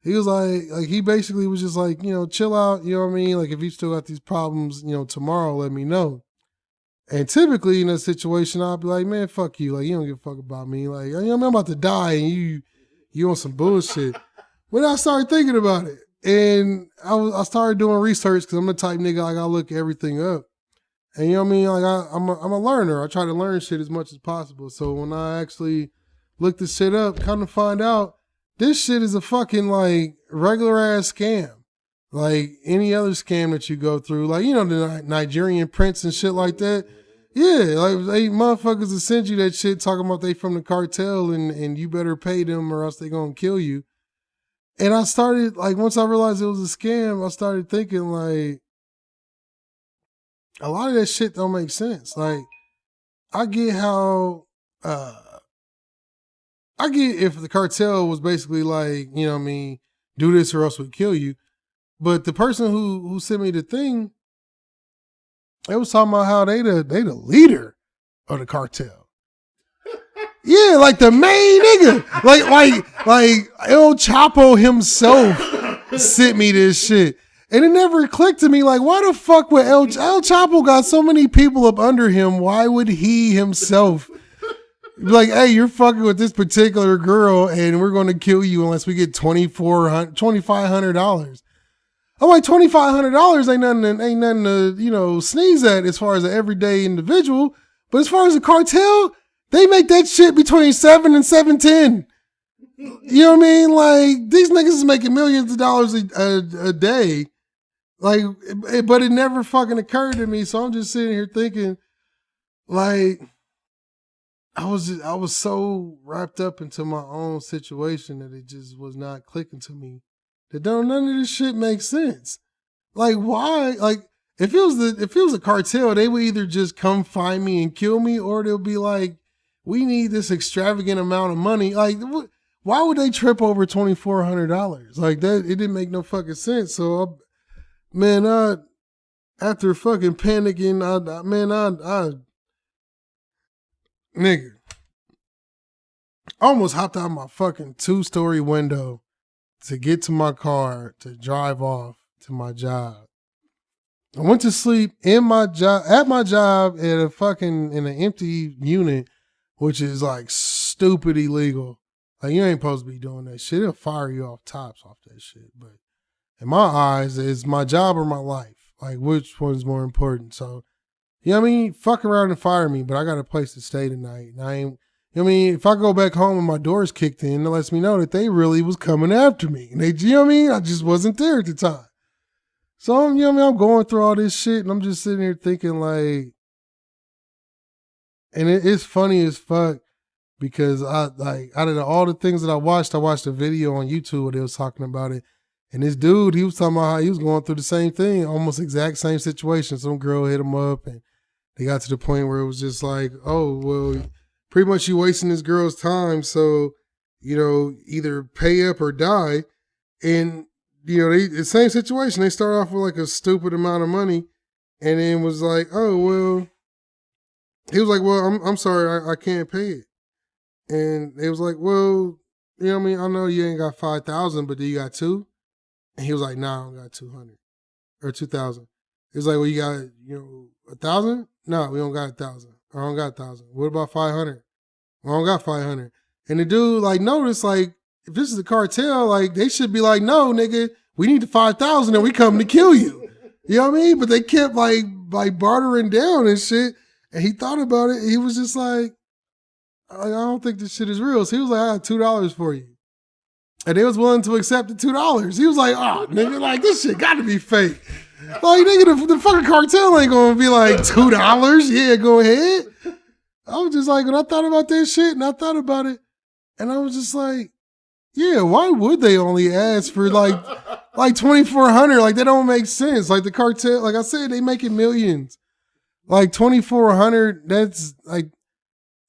he was like he basically was just like, chill out, you know what I mean? Like, if you still got these problems, tomorrow, let me know. And typically in that situation, I'll be like, man, fuck you. Like, you don't give a fuck about me. Like, I'm about to die and you on some bullshit. When I started thinking about it, and I started doing research because I'm the type nigga, like, I look everything up. And you know what I mean? Like, I'm a learner. I try to learn shit as much as possible. So when I actually looked this shit up, come to find out, this shit is a fucking, like, regular ass scam. Like any other scam that you go through. Like, the Nigerian prince and shit like that. Yeah, like, they motherfuckers will send you that shit talking about they from the cartel and you better pay them or else they gonna kill you. And I started, like, once I realized it was a scam, I started thinking, like, a lot of that shit don't make sense. Like, I get how, I get if the cartel was basically like, you know what I mean, do this or else we kill you. But the person who sent me the thing, they was talking about how they the leader. of the cartel. Yeah, like the main nigga. Like El Chapo himself sent me this shit. And it never clicked to me, like, why the fuck would El Chapo got so many people up under him? Why would he himself be like, hey, you're fucking with this particular girl and we're going to kill you unless we get $2,500? I'm like, $2,500 ain't nothing to, sneeze at as far as an everyday individual. But as far as a cartel, they make that shit between 7 and 710. You know what I mean? Like, these niggas is making millions of dollars a day. Like, but it never fucking occurred to me. So I'm just sitting here thinking, like, I was so wrapped up into my own situation that it just was not clicking to me. That none of this shit makes sense. Like, why? Like, if it was a cartel, they would either just come find me and kill me, or they'll be like, we need this extravagant amount of money. Like, why would they trip over $2,400? Like, that, it didn't make no fucking sense. So, after fucking panicking, nigga, I almost hopped out my fucking 2-story window to get to my car to drive off to my job. I went to sleep at my job in an empty unit, which is like stupid illegal. Like, you ain't supposed to be doing that shit. It'll fire you off tops off that shit. But in my eyes, it's my job or my life. Like, which one's more important? So, you know what I mean? Fuck around and fire me, but I got a place to stay tonight. And I ain't, you know what I mean? If I go back home and my door's kicked in, it lets me know that they really was coming after me. And you know what I mean? I just wasn't there at the time. So, you know what I mean? I'm going through all this shit and I'm just sitting here thinking, like, and it's funny as fuck because out of all the things that I watched a video on YouTube where they was talking about it. And this dude, he was talking about how he was going through the same thing, almost exact same situation. Some girl hit him up and they got to the point where it was just like, oh, well, pretty much you wasting this girl's time. So, either pay up or die. And, the same situation. They start off with like a stupid amount of money and then was like, oh, well, he was like, well, I'm sorry, I can't pay it. And they was like, well, you know what I mean? I know you ain't got 5,000, but do you got 2? And he was like, nah, I don't got 200 or 2,000. He was like, well, you got, 1,000? No, we don't got 1,000. I don't got 1,000. What about 500? I don't got 500. And the dude, like, noticed, like, if this is a cartel, like, they should be like, no, nigga, we need the 5,000 and we come to kill you. You know what I mean? But they kept, like bartering down and shit. And he thought about it. And he was just like, I don't think this shit is real. So he was like, I got $2 for you. And they was willing to accept the $2. He was like, oh, nigga, like, this shit got to be fake. Like, nigga, the fucking cartel ain't going to be like $2. Yeah, go ahead. I was just like, when I thought about that shit and I thought about it, and I was just like, yeah, why would they only ask for like $2,400? Like, that don't make sense. Like, the cartel, like I said, they making millions. Like, $2,400, that's like,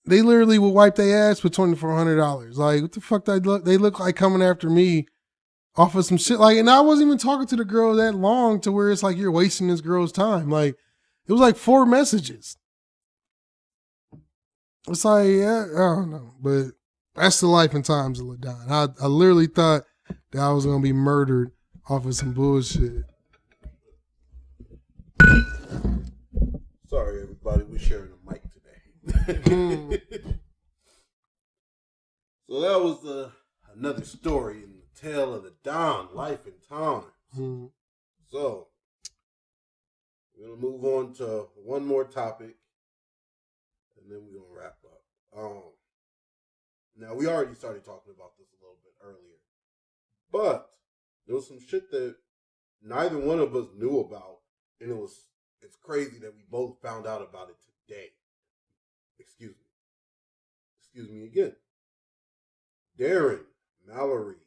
they literally will wipe their ass for $2,400. Like, what the fuck they look like coming after me off of some shit. Like, and I wasn't even talking to the girl that long to where it's like you're wasting this girl's time. Like, it was like 4 messages. It's like, yeah, I don't know. But that's the life and times of LaDon. I literally thought that I was going to be murdered off of some bullshit. Sorry, everybody. We're sharing a mic today. So that was another story in the tale of the Don, life and times. So we're going to move on to one more topic, and then we're going to wrap up. Now, we already started talking about this a little bit earlier, but there was some shit that neither one of us knew about, and it's crazy that we both found out about it today. Excuse me again. Darren Mallory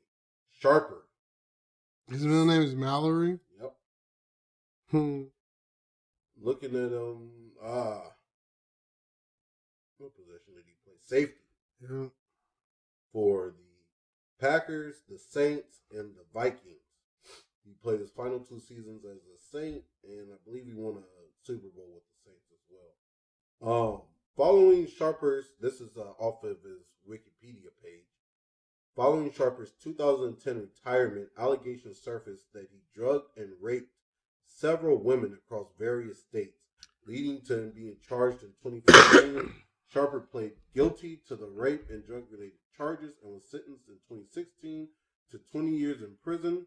Sharper. His middle name is Mallory? Yep. Looking at him, what position did he play? Safety. Yeah. For the Packers, the Saints, and the Vikings. He played his final 2 seasons as a Saint, and I believe he won a Super Bowl with the Saints as well. Following Sharper's, this is off of his Wikipedia page. Following Sharper's 2010 retirement, allegations surfaced that he drugged and raped several women across various states, leading to him being charged in 2015. Sharper pled guilty to the rape and drug-related charges and was sentenced in 2016 to 20 years in prison.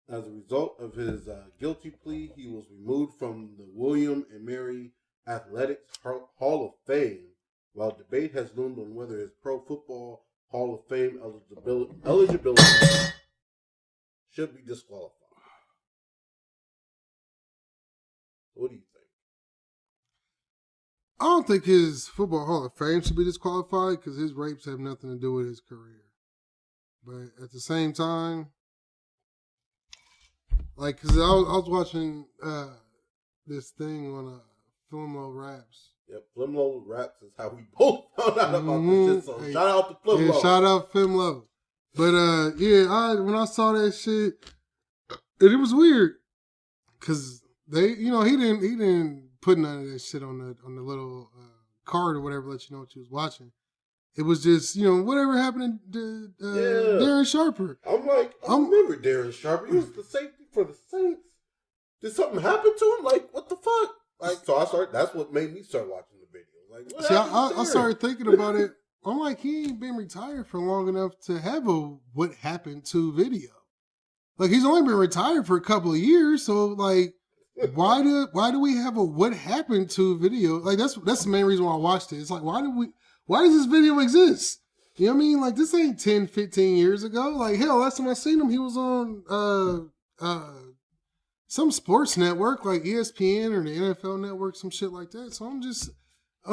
As a result of his guilty plea, he was removed from the William and Mary Athletics Hall of Fame, while debate has loomed on whether his Pro Football Hall of Fame eligibility should be disqualified. What do you think? I don't think his Football Hall of Fame should be disqualified because his rapes have nothing to do with his career. But at the same time, like, because I was watching this thing on Flimlo Raps. Yep, Flimlo Raps is how we both found out about this shit. So shout out to Flimlo. Yeah, shout out Flimlo. But when I saw that shit, it was weird because he didn't put none of that shit on the little card or whatever, let you know what you was watching. It was just, whatever happened to Darren Sharper. I'm like, I remember Darren Sharper. He was the safety for the Saints. Did something happen to him? Like, what the fuck? Like, so that's what made me start watching the video. Like, what happened to I started thinking about it. I'm like, he ain't been retired for long enough to have a what happened to video. Like, he's only been retired for a couple of years, so like, why do we have a what happened to video? Like, that's the main reason why I watched it. It's like, why does this video exist? You know what I mean? Like, this ain't 10, 15 years ago. Like, hell, last time I seen him, he was on some sports network like ESPN or the NFL network, some shit like that. So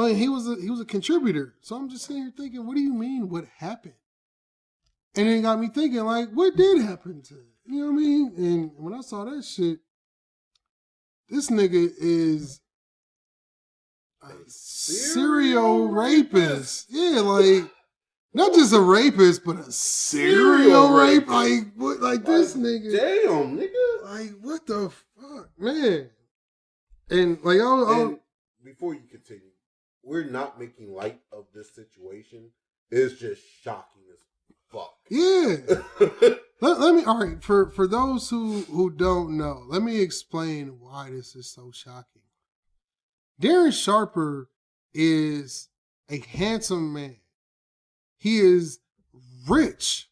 he was a contributor. So I'm just sitting here thinking, what do you mean what happened? And it got me thinking, like, what did happen to it? You know what I mean? And when I saw that shit, this nigga is a serial rapist. Yeah, like, not just a rapist, but a serial rape. Like, what? Like, this nigga. Damn, nigga. Like, what the fuck, man? And like, and before you continue, we're not making light of this situation. It's just shocking as fuck. Yeah. let me. All right, for those who don't know, let me explain why this is so shocking. Darren Sharper is a handsome man. He is rich.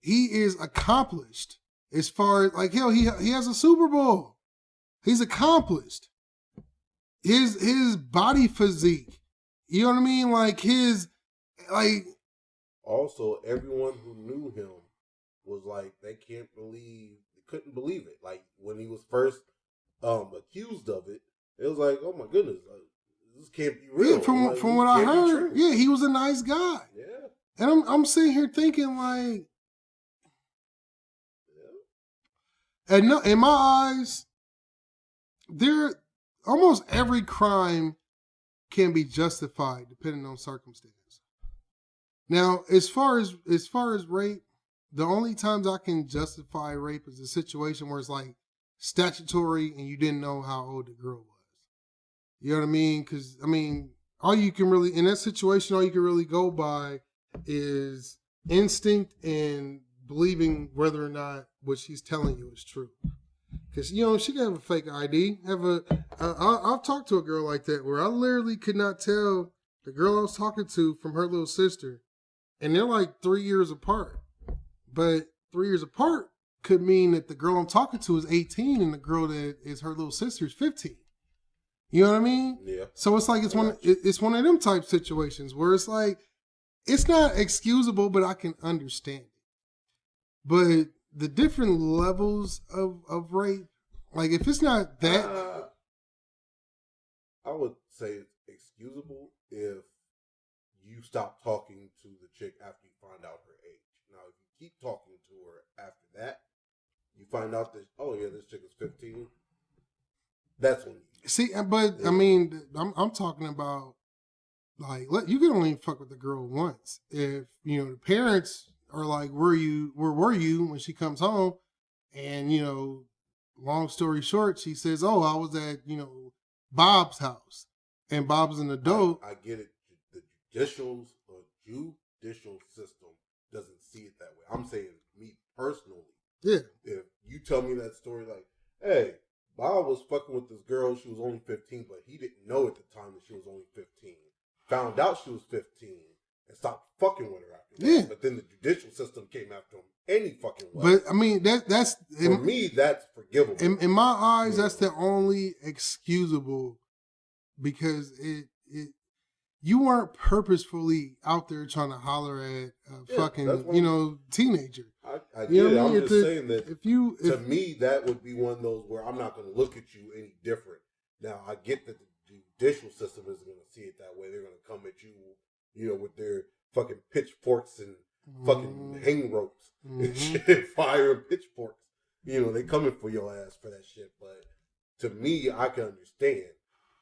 He is accomplished. As far as, like, hell, he has a Super Bowl. He's accomplished. His body physique. You know what I mean? Like, Also, everyone who knew him was like, they couldn't believe it. Like, when he was first accused of it, it was like, oh my goodness, like, this can't be real. Yeah, from what I heard, yeah, he was a nice guy. Yeah. And I'm sitting here thinking, like, and in my eyes, almost every crime can be justified depending on circumstance. Now, as far as rape, the only times I can justify rape is a situation where it's like statutory and you didn't know how old the girl was. You know what I mean? Because, I mean, in that situation, all you can really go by is instinct and believing whether or not what she's telling you is true. Because, she can have a fake ID. I've talked to a girl like that where I literally could not tell the girl I was talking to from her little sister. And they're like 3 years apart. But 3 years apart could mean that the girl I'm talking to is 18 and the girl that is her little sister is 15. You know what I mean? Yeah. So it's like it's one of them type situations where it's like, it's not excusable, but I can understand it. But the different levels of rape, like, if it's not that, I would say it's excusable if you stop talking to the chick after you find out her age. Now, if you keep talking to her after that, you find out that, oh yeah, this chick is 15. That's when you see. But I mean, I'm talking about, like, you can only fuck with the girl once. If the parents are like, where were you when she comes home? And long story short, she says, oh, I was at Bob's house. and Bob's an adult. I get it. The judicial system doesn't see it that way. I'm saying me personally. Yeah. If you tell me that story, like, hey, Bob was fucking with this girl. She was only 15, but he didn't know at the time that she was only 15. Found out she was 15 and stopped fucking with her after that. Yeah. But then the judicial system came after him any fucking way. But I mean, that's for me, that's forgivable. In my eyes, that's the only excusable, because you weren't purposefully out there trying to holler at a fucking teenager. I get it. I'm just saying that to me, that would be one of those where I'm not going to look at you any different. Now, I get that the judicial system isn't going to see it that way. They're going to come at you, with their fucking pitchforks and fucking hang ropes and shit, fire and pitchforks. They coming for your ass for that shit. But to me, I can understand.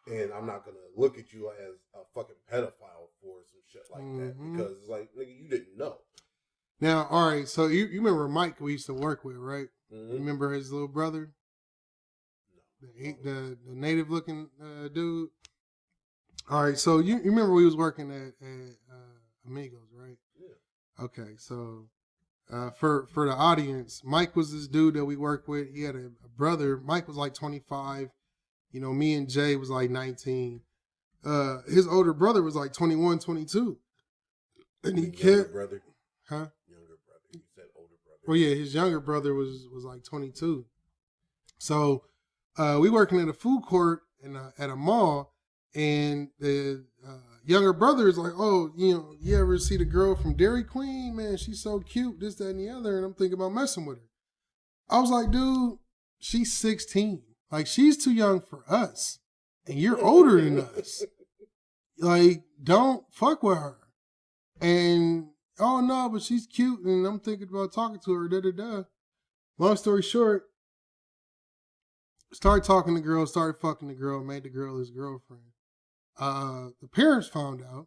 And I'm not going to look at you as a fucking pedophile for some shit like that. Because it's like, nigga, you didn't know. Now, all right, so you remember Mike we used to work with, right? Mm-hmm. You remember his little brother? No. The native-looking dude? All right, so you remember we was working at Amigos, right? Yeah. Okay, so for the audience, Mike was this dude that we worked with. He had a brother. Mike was like 25. Me and Jay was like 19. His older brother was like 21, 22. And he kept... brother? Huh? Younger brother. You said older brother. Well, yeah, his younger brother was like 22. So we working at a food court at a mall, and the younger brother is like, oh, you ever see the girl from Dairy Queen? Man, she's so cute, this, that, and the other, and I'm thinking about messing with her. I was like, dude, she's 16. Like, she's too young for us, and you're older than us. Like, don't fuck with her. And, oh, no, but she's cute, and I'm thinking about talking to her, da-da-da. Long story short, started talking to the girl, started fucking the girl, made the girl his girlfriend. The parents found out,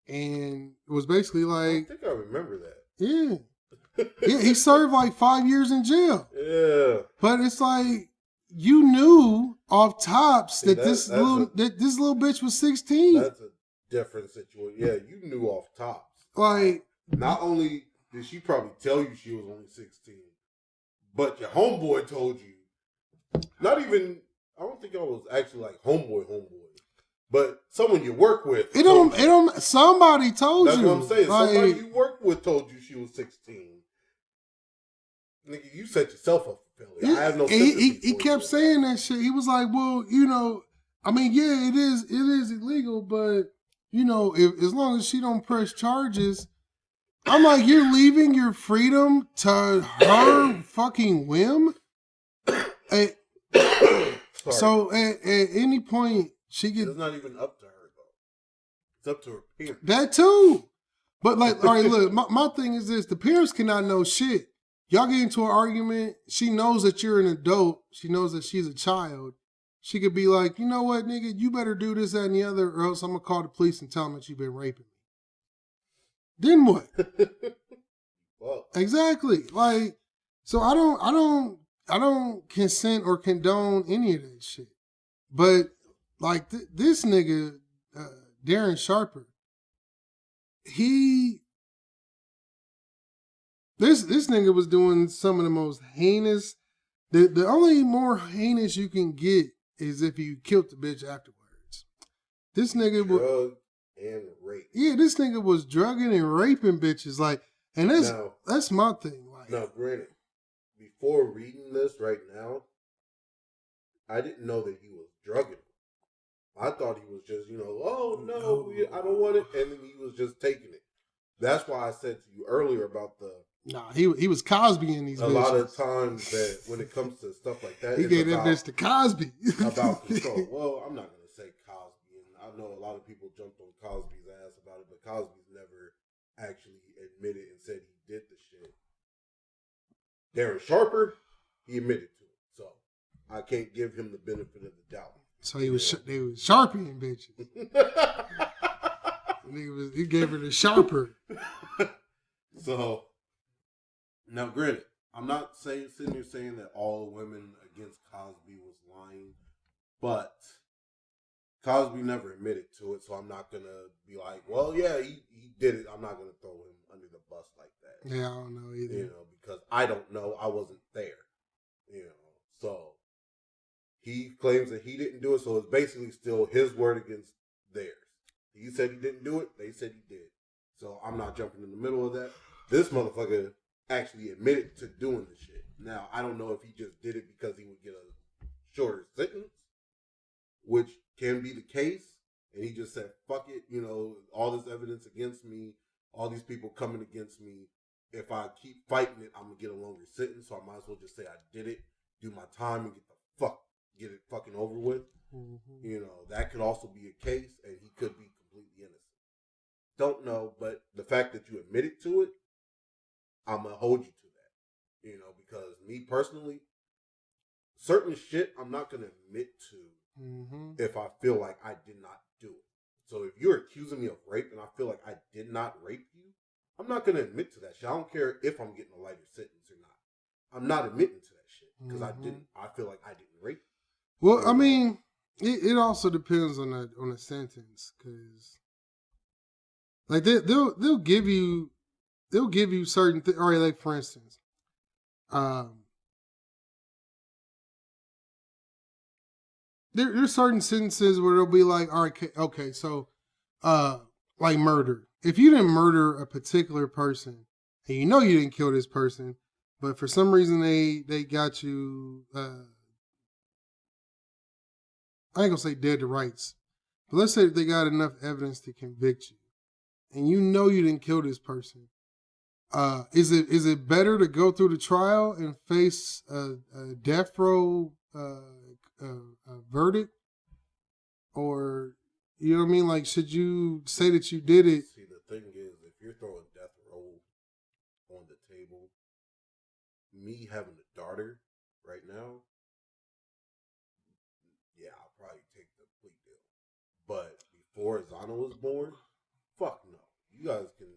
and it was basically like... I think I remember that. Yeah. Yeah, he served like 5 years in jail. Yeah. But it's like... You knew off tops that this little bitch was 16. That's a different situation. Yeah, you knew off tops. Like, not only did she probably tell you she was only 16, but your homeboy told you. Not even, I don't think I was actually like homeboy, but someone you work with. Somebody told you. That's what I'm saying. Like, somebody you worked with told you she was 16. Nigga, you set yourself up. Yeah, I have no he kept saying that shit. He was like, well, I mean, yeah, it is illegal, but if as long as she don't press charges, I'm like, you're leaving your freedom to her fucking whim. So at any point she gets. It's not even up to her though. It's up to her parents. That too, but like, all right, look, my thing is this: the parents cannot know shit. Y'all get into an argument. She knows that you're an adult. She knows that she's a child. She could be like, you know what, nigga, you better do this, that, and the other, or else I'm going to call the police and tell them that you've been raping me. Then what? Well. Exactly. Like, so I don't consent or condone any of that shit. But, like, this nigga, Darren Sharper, This nigga was doing some of the most heinous. The only more heinous you can get is if you killed the bitch afterwards. This nigga was and rape. Yeah, this nigga was drugging and raping bitches. Like, and that's my thing. Like, now, granted, before reading this right now, I didn't know that he was drugging. I thought he was just, oh no, I don't want it, and then he was just taking it. That's why I said to you earlier about the. Nah, he was Cosby in these. A lot of times that when it comes to stuff like that, he gave that bitch to Cosby about control. Well, I'm not gonna say Cosby, and I know a lot of people jumped on Cosby's ass about it, but Cosby's never actually admitted and said he did the shit. Darren Sharper, he admitted to it, so I can't give him the benefit of the doubt. So they was sharping bitches. He gave her the Sharper. So. Now, granted, I'm not sitting here saying that all women against Cosby was lying, but Cosby never admitted to it, so I'm not gonna be like, well, yeah, he did it. I'm not gonna throw him under the bus like that. Yeah, I don't know either. You know, because I don't know. I wasn't there. You know, so he claims that he didn't do it, so it's basically still his word against theirs. He said he didn't do it. They said he did. So I'm not jumping in the middle of that. This motherfucker actually admitted to doing the shit. Now, I don't know if he just did it because he would get a shorter sentence, which can be the case. And he just said, fuck it, you know, all this evidence against me, all these people coming against me. If I keep fighting it, I'm going to get a longer sentence. So I might as well just say I did it, do my time, and get it fucking over with. Mm-hmm. You know, that could also be a case, and he could be completely innocent. Don't know, but the fact that you admitted to it, I'm going to hold you to that. You know, because me personally, certain shit I'm not going to admit to if I feel like I did not do it. So if you're accusing me of rape and I feel like I did not rape you, I'm not going to admit to that shit. I don't care if I'm getting a lighter sentence or not. I'm not admitting to that shit because I didn't. I feel like I didn't rape you. Well, I mean, it also depends on the sentence, because like they'll give you certain things. All right, like for instance, there's certain sentences where they'll be like, all right, okay, so like murder. If you didn't murder a particular person and you know you didn't kill this person, but for some reason they got you, I ain't gonna say dead to rights, but let's say they got enough evidence to convict you, and you know you didn't kill this person. Is it better to go through the trial and face a death row verdict, or you know what I mean? Like, should you say that you did it? See, the thing is, if you're throwing death row on the table, me having a daughter right now, yeah, I'll probably take the plea deal. But before Zana was born, fuck no. You guys can.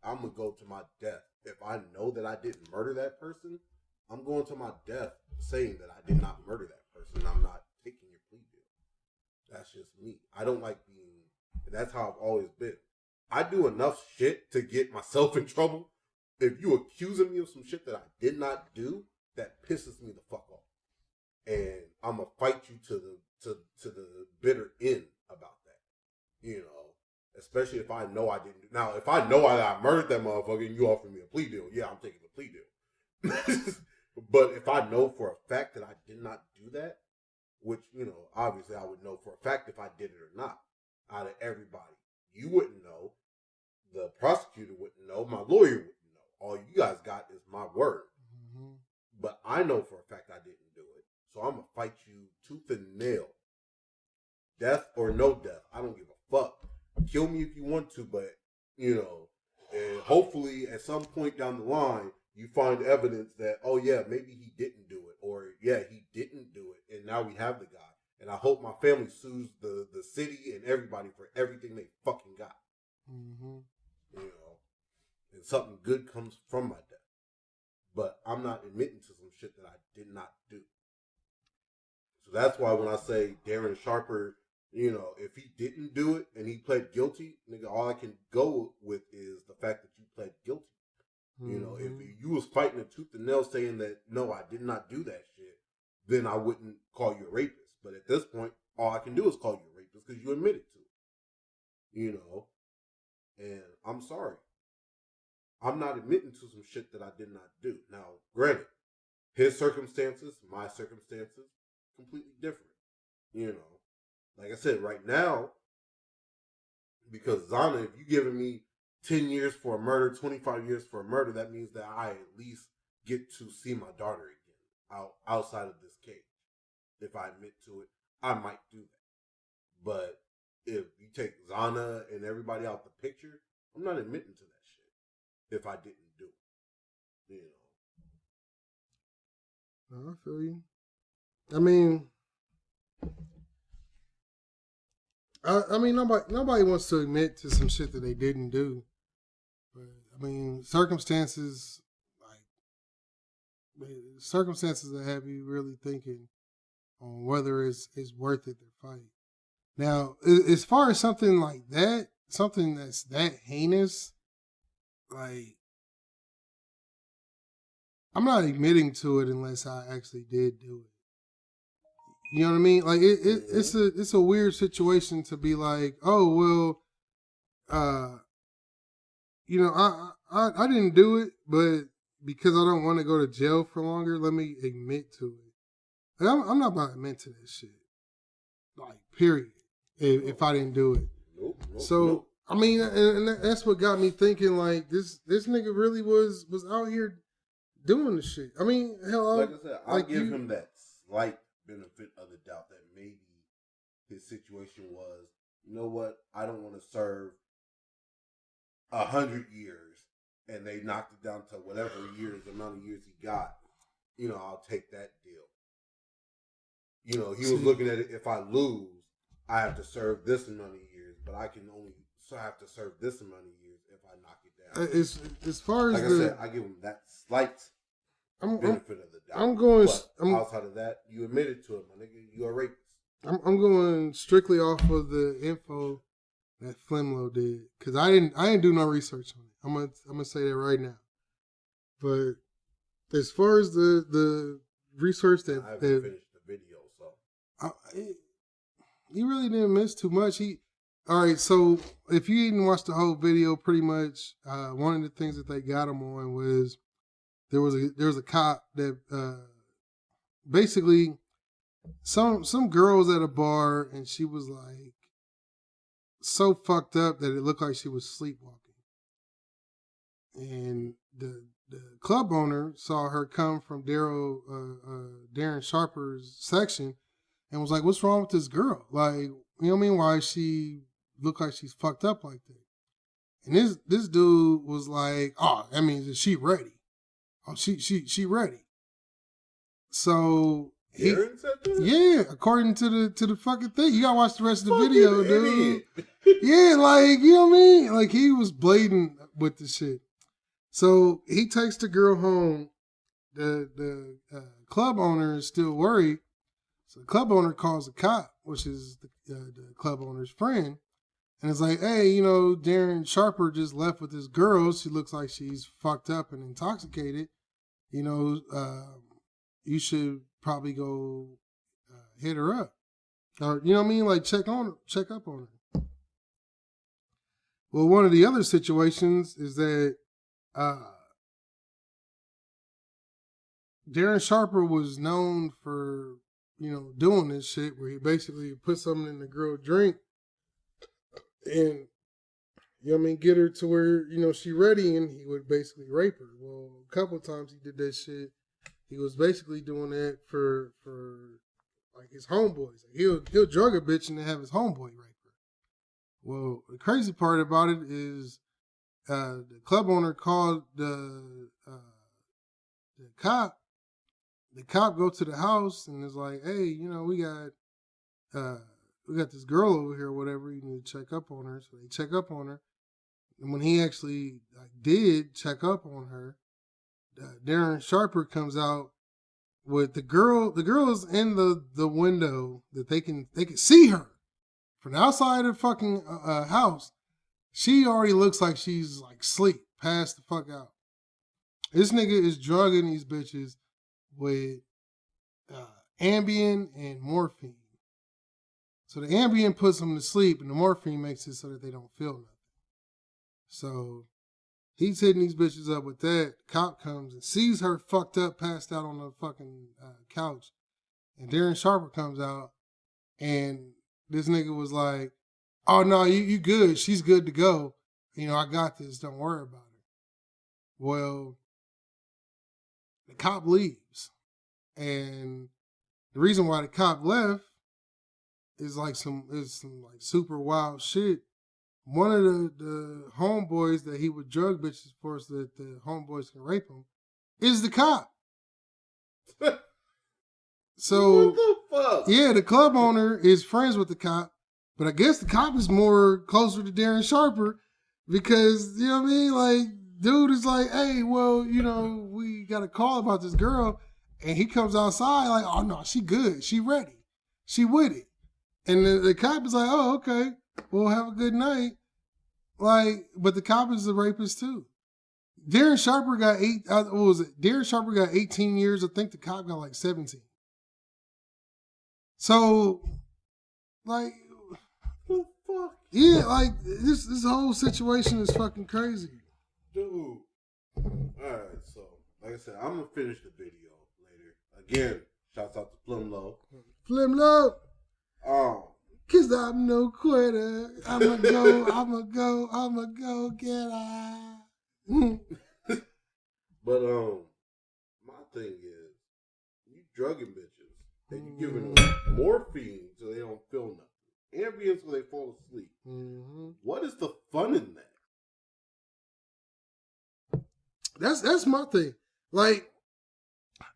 I'm gonna go to my death. If I know that I didn't murder that person, I'm going to my death saying that I did not murder that person. I'm not taking your plea deal. That's just me. I don't like being. And that's how I've always been. I do enough shit to get myself in trouble. If you accusing me of some shit that I did not do, that pisses me the fuck off. And I'm gonna fight you to the bitter end about that. You know, especially if I know I didn't do. Now, if I know I murdered that motherfucker and you offer me a plea deal, yeah, I'm taking the plea deal. But if I know for a fact that I did not do that, which, you know, obviously I would know for a fact if I did it or not, out of everybody, you wouldn't know, the prosecutor wouldn't know, my lawyer wouldn't know. All you guys got is my word. But I know for a fact I didn't do it. So I'm going to fight you tooth and nail. Death or no death. I don't give a fuck. Kill me if you want to, but, you know, and hopefully at some point down the line, you find evidence that, oh yeah, maybe he didn't do it. Or yeah, he didn't do it. And now we have the guy. And I hope my family sues the city and everybody for everything they fucking got. You know, and something good comes from my death. But I'm not admitting to some shit that I did not do. So that's why when I say Darren Sharper, you know, if he didn't do it and he pled guilty, nigga, all I can go with is the fact that you pled guilty. You know, if you was fighting a tooth and nail saying that, no, I did not do that shit, then I wouldn't call you a rapist. But at this point, all I can do is call you a rapist because you admitted to it. You know, and I'm sorry. I'm not admitting to some shit that I did not do. Now, granted, his circumstances, my circumstances, completely different. You know, like I said, right now, because Zana, if you giving me 10 years for a murder, 25 years for a murder, that means that I at least get to see my daughter again outside of this cage. If I admit to it, I might do that. But if you take Zana and everybody out the picture, I'm not admitting to that shit if I didn't do it. You know. No, I feel you. I mean, nobody wants to admit to some shit that they didn't do. But I mean, circumstances that have you really thinking on whether it's worth it to fight. Now, as far as something like that, something that's that heinous, like, I'm not admitting to it unless I actually did do it. You know what I mean? Like, it's a weird situation to be like, oh well, you know, I didn't do it, but because I don't want to go to jail for longer, let me admit to it. Like, I'm not about to admit to this shit. Like, period. If I didn't do it. So I mean, and that's what got me thinking. Like, this nigga really was out here doing the shit. I mean, hell, like I said, I give him that slight benefit of the doubt that maybe his situation was, you know what, I don't want to serve 100 years, and they knocked it down to whatever amount of years he got. You know, I'll take that deal. You know, he was looking at it. If I lose, I have to serve this amount of years, but I can only have to serve this amount of years if I knock it down. As far as like I said, I give him that slight benefit of the doubt. Outside of that, you admitted to it, my nigga. You a rapist. I'm going strictly off of the info that Flimlo did, because I didn't do no research on it. I'm gonna say that right now. But as far as the research that I haven't finished the video, so he really didn't miss too much. All right. So if you didn't watch the whole video, pretty much one of the things that they got him on was there was a cop that basically some girls at a bar, and she was like so fucked up that it looked like she was sleepwalking. And the club owner saw her come from Darren Sharper's section and was like, "What's wrong with this girl? Like, you know what I mean? Why she look like she's fucked up like that?" And this dude was like, "Oh, that means that she ready. Oh, she ready." So Darren said that? Yeah, according to the fucking thing. You gotta watch the rest of the video, dude. Yeah, like, you know what I mean? Like, he was blatant with the shit. So he takes the girl home. The club owner is still worried. So the club owner calls the cop, which is the club owner's friend. And it's like, hey, you know, Darren Sharper just left with this girl. She looks like she's fucked up and intoxicated. You know, you should probably go hit her up. Or, you know what I mean? Like, check up on her. Well, one of the other situations is that Darren Sharper was known for, you know, doing this shit where he basically put something in the girl drink and, you know what I mean, get her to where, you know, she ready, and he would basically rape her. Well, a couple of times he did that shit. He was basically doing that for like his homeboys. Like, he'll drug a bitch and then have his homeboy rape her. Well, the crazy part about it is the club owner called the cop. The cop go to the house and is like, "Hey, you know, we got this girl over here or whatever. You need to check up on her." So they check up on her. And when he actually did check up on her, Darren Sharper comes out with the girl. The girl is in the window that they can see her from the outside of the fucking house. She already looks like she's like asleep, passed the fuck out. This nigga is drugging these bitches with Ambien and morphine. So the Ambien puts them to sleep, and the morphine makes it so that they don't feel nothing. So he's hitting these bitches up with that. The cop comes and sees her fucked up, passed out on the fucking couch. And Darren Sharper comes out, and this nigga was like, "Oh, no, you good. She's good to go. You know, I got this. Don't worry about her." Well, the cop leaves. And the reason why the cop left is some like super wild shit. One of the homeboys that he would drug bitches for so that the homeboys can rape him is the cop. So, what the fuck? Yeah, the club owner is friends with the cop, but I guess the cop is more closer to Darren Sharper because, you know what I mean? Like, dude is like, "Hey, well, you know, we got a call about this girl," and he comes outside like, "Oh no, she good, she ready, she with it." And the cop is like, oh, okay, well, have a good night. Like, but the cop is a rapist too. Darren Sharper got what was it? Darren Sharper got 18 years. I think the cop got like 17. So, like, the fuck? Yeah, like this whole situation is fucking crazy. Dude. Alright, so like I said, I'm gonna finish the video later. Again, shouts out to Flimlow. Flimlow. Cause I'm no quitter. I'ma go get her. But my thing is, you drugging bitches and you giving them morphine so they don't feel nothing. Ambien so they fall asleep. Mm-hmm. What is the fun in that? That's my thing. Like,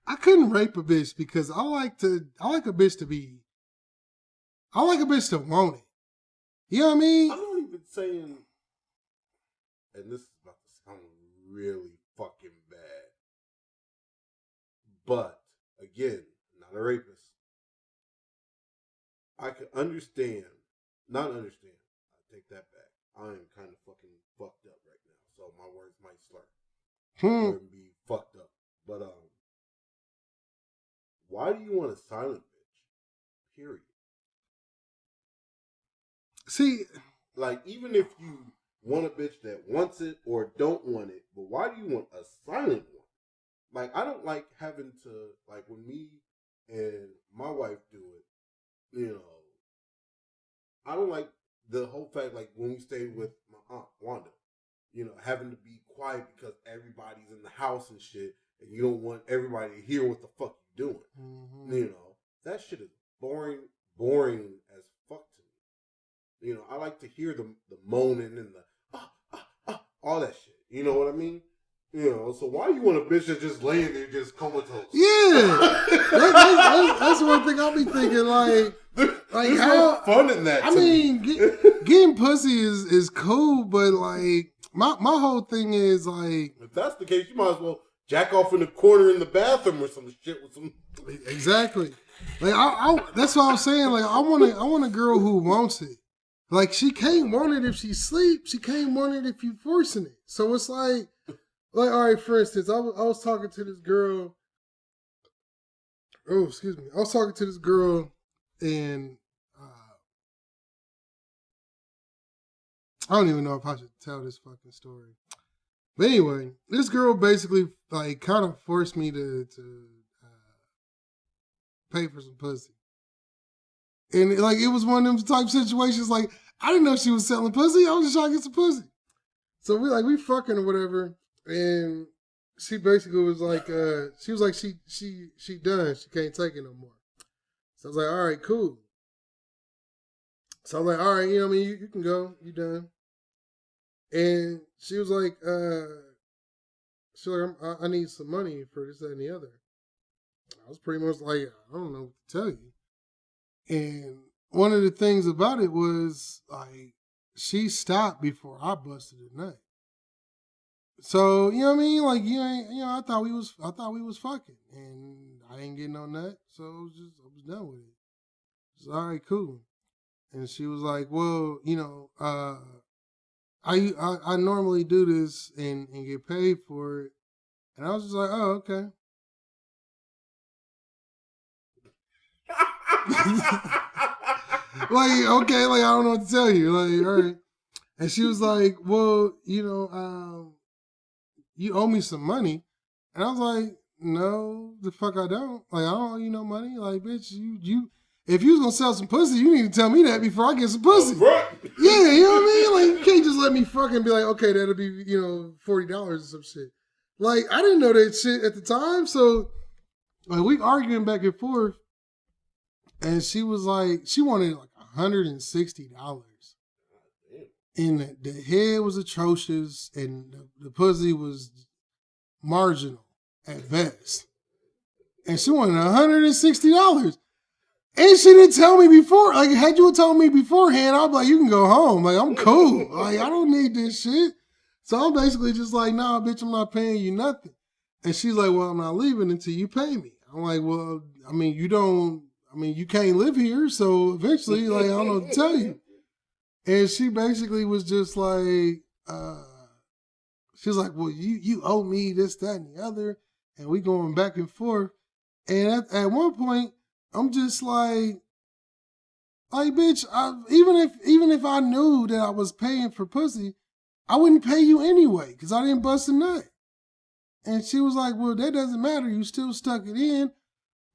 I couldn't rape a bitch because I like a bitch to want it. You know what I mean? I'm not even saying, and this is about to sound really fucking bad, but again, not a rapist. I can not understand. I take that back. I am kind of fucking fucked up right now, so my words might slur. Wouldn't be fucked up, but why do you want a silent bitch? Period. See, like, even if you want a bitch that wants it or don't want it, but why do you want a silent one? Like, I don't like having to, like, when me and my wife do it, you know, I don't like the whole fact, like, when we stayed with my aunt, Wanda, you know, having to be quiet because everybody's in the house and shit, and you don't want everybody to hear what the fuck you're doing. Mm-hmm. You know, that shit is boring as fuck to me. You know, I like to hear the moaning and the all that shit. You know what I mean? You know, so why do you want a bitch that's just laying there just comatose? Yeah, that's one thing I'll be thinking. Like there's no fun in that. I mean, getting pussy is cool, but like my whole thing is like, if that's the case, you might as well jack off in the corner in the bathroom or some shit with some. Exactly. Like I that's what I'm saying. Like I want a girl who wants it. Like she can't want it if she sleeps. She can't want it if you forcing it. So it's like all right. For instance, I was talking to this girl. Oh, excuse me. I was talking to this girl, and I don't even know if I should tell this fucking story. But anyway, this girl basically like kind of forced me to pay for some pussy. And like it was one of them type situations. Like I didn't know she was selling pussy. I was just trying to get some pussy. So we fucking or whatever. And she basically was like, she was like, she done. She can't take it no more. So I was like, all right, cool. So I was like, all right, you know what I mean? You can go. You done. And she was like, I need some money for this, that, and the other. I was pretty much like, I don't know what to tell you. And one of the things about it was like she stopped before I busted a nut. So you know what I mean? Like I thought we was fucking, and I ain't getting no nut, so I was done with it. It's all right, cool. And she was like, well, you know, I normally do this and get paid for it, and I was just like, oh, okay. Like, okay, like, I don't know what to tell you. Like, all right. And she was like, well, you know, you owe me some money. And I was like, no, the fuck I don't. Like, I don't owe you no money. Like, bitch, you if you was going to sell some pussy, you need to tell me that before I get some pussy. Right. Yeah, you know what I mean? Like, you can't just let me fucking be like, okay, that'll be, you know, $40 or some shit. Like, I didn't know that shit at the time. So, like, we arguing back and forth. And she was like, she wanted like $160. And the head was atrocious and the pussy was marginal at best. And she wanted $160. And she didn't tell me before. Like, had you told me beforehand, I'd be like, you can go home. Like, I'm cool. Like, I don't need this shit. So I'm basically just like, nah, bitch, I'm not paying you nothing. And she's like, well, I'm not leaving until you pay me. I'm like, well, I mean, you don't, I mean, you can't live here, so eventually, like, I don't know what to tell you. And she basically was just like, she was like, well, you owe me this, that, and the other, and we going back and forth. And at one point, I'm just like, bitch, even if I knew that I was paying for pussy, I wouldn't pay you anyway, because I didn't bust a nut. And she was like, well, that doesn't matter. You still stuck it in.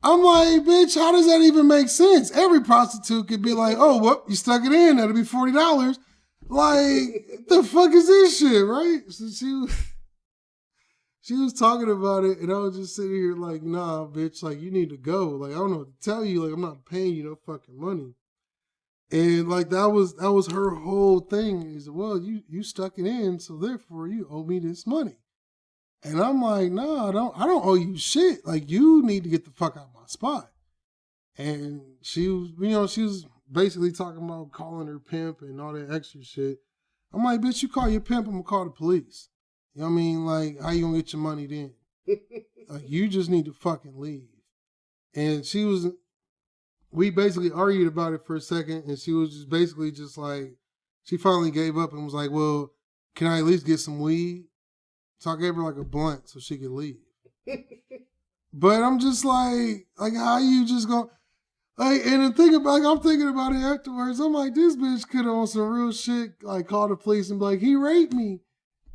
I'm like, bitch, how does that even make sense? Every prostitute could be like, oh, well, you stuck it in. That'll be $40. Like, the fuck is this shit, right? So she was talking about it, and I was just sitting here like, nah, bitch, like, you need to go. Like, I don't know what to tell you. Like, I'm not paying you no fucking money. And like that was her whole thing is, well, you stuck it in, so therefore you owe me this money. And I'm like, no, I don't owe you shit. Like, you need to get the fuck out of my spot. And she was basically talking about calling her pimp and all that extra shit. I'm like, bitch, you call your pimp, I'm gonna call the police. You know what I mean? Like, how you gonna get your money then? Like, you just need to fucking leave. And we basically argued about it for a second, and she was just basically just like, she finally gave up and was like, well, can I at least get some weed? So I gave her like a blunt so she could leave. But I'm just like how you just go, like, and the thing about, like, I'm thinking about it afterwards. I'm like, this bitch could have on some real shit, like, call the police and be like, he raped me.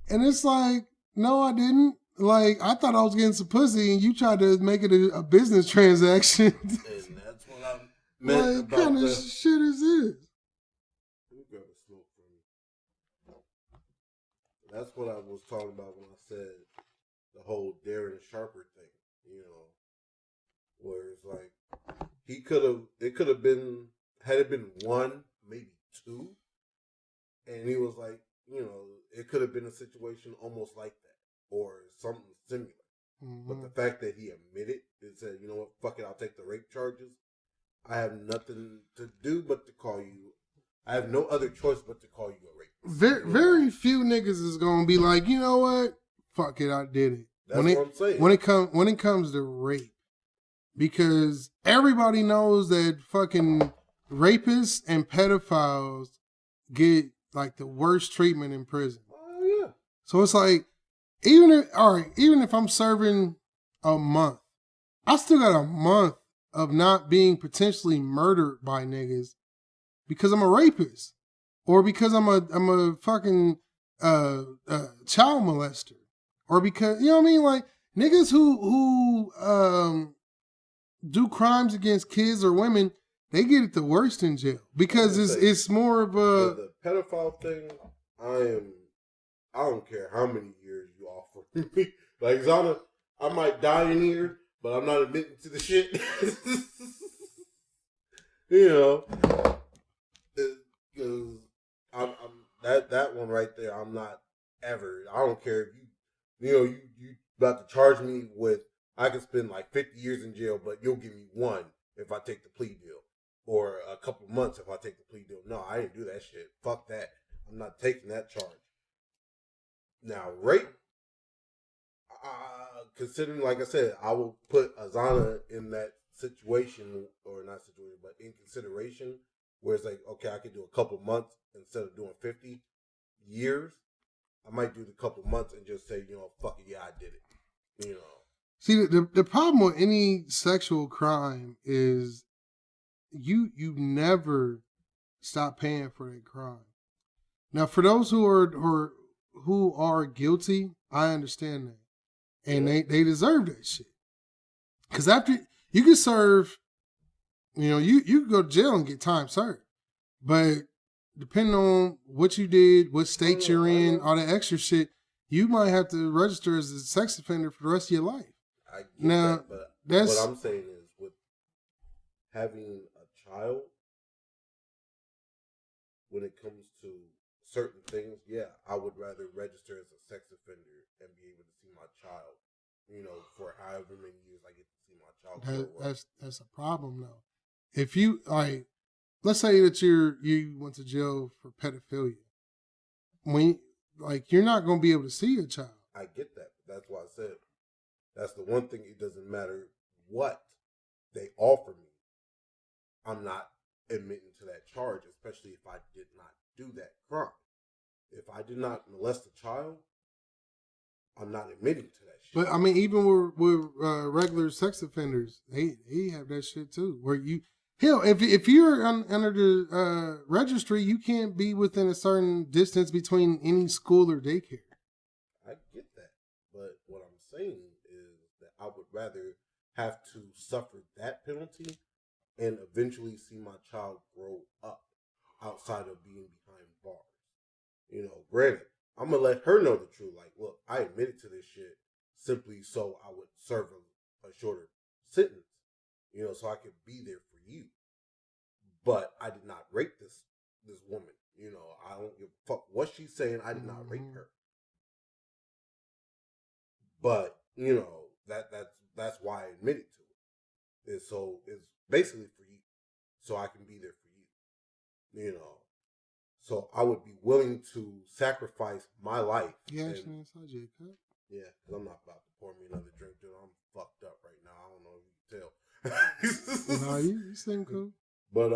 And it's like, no, I didn't. Like, I thought I was getting some pussy, and you tried to make it a business transaction. And that's what I meant like, about kind of shit is this? Let me grab a smoke from you. That's what I was talking about when I said the whole Darren Sharper thing, you know, where it's like it could have been, had it been one, maybe two, and he was like, you know, it could have been a situation almost like that or something similar. Mm-hmm. But the fact that he admitted and said, you know what, fuck it, I'll take the rape charges. I have nothing to do but to call you. I have no other choice but to call you a rapist. Very few niggas is gonna be like, you know what, fuck it, I did it. That's what I'm saying. When it comes to rape, because everybody knows that fucking rapists and pedophiles get like the worst treatment in prison. Oh yeah. So it's like, even if I'm serving a month, I still got a month of not being potentially murdered by niggas because I'm a rapist or because I'm a fucking child molester or because, you know what I mean? Like, niggas who do crimes against kids or women, they get it the worst in jail because it's more of a the pedophile thing. I don't care how many years you offer me. Like, Zana, I might die in here, but I'm not admitting to the shit. You know, because I'm that one right there. I'm not ever. I don't care if you about to charge me with. I can spend like 50 years in jail, but you'll give me one if I take the plea deal, or a couple months if I take the plea deal. No, I didn't do that shit. Fuck that. I'm not taking that charge. Now, rape. Considering, like I said, I will put Azana in that situation, or not situation, but in consideration, where it's like, okay, I could do a couple months instead of doing 50 years. I might do the couple months and just say, you know, fuck it, yeah, I did it. You know. See, the problem with any sexual crime is you never stop paying for that crime. Now, for those who are guilty, I understand that. And they deserve that shit. Because after, you can serve, you know, you can go to jail and get time served. But depending on what you did, what state you're in, all that extra shit, you might have to register as a sex offender for the rest of your life. I get that, but what I'm saying is, with having a child, when it comes to certain things, yeah, I would rather register as a sex offender and be able to see my child, you know, for however many years I get to see my child. That's a problem though. If you, like, let's say that you went to jail for pedophilia, you're not going to be able to see your child. I get that. That's why I said that's the one thing. It doesn't matter what they offer me. I'm not admitting to that charge, especially if I did not do that crime. If I did not molest a child, I'm not admitting to that shit. But I mean, even with regular sex offenders, they have that shit too. Where you, hell, if you're under the registry, you can't be within a certain distance between any school or daycare. I get that, but what I'm saying is that I would rather have to suffer that penalty and eventually see my child grow up outside of being behind bars. You know, granted, I'm gonna let her know the truth. Like, look, I admitted to this shit simply so I would serve a shorter sentence. You know, so I could be there for you. But I did not rape this woman. You know, I don't give a fuck what she's saying. I did not rape her. But you know that's why I admitted to it. And so it's basically for you, so I can be there for you. You know, so I would be willing to sacrifice my life. Yeah, actually, inside your cup. Yeah, because I'm not about to pour me another drink, dude. I'm fucked up right now. I don't know if you can tell. No, you seem cool. But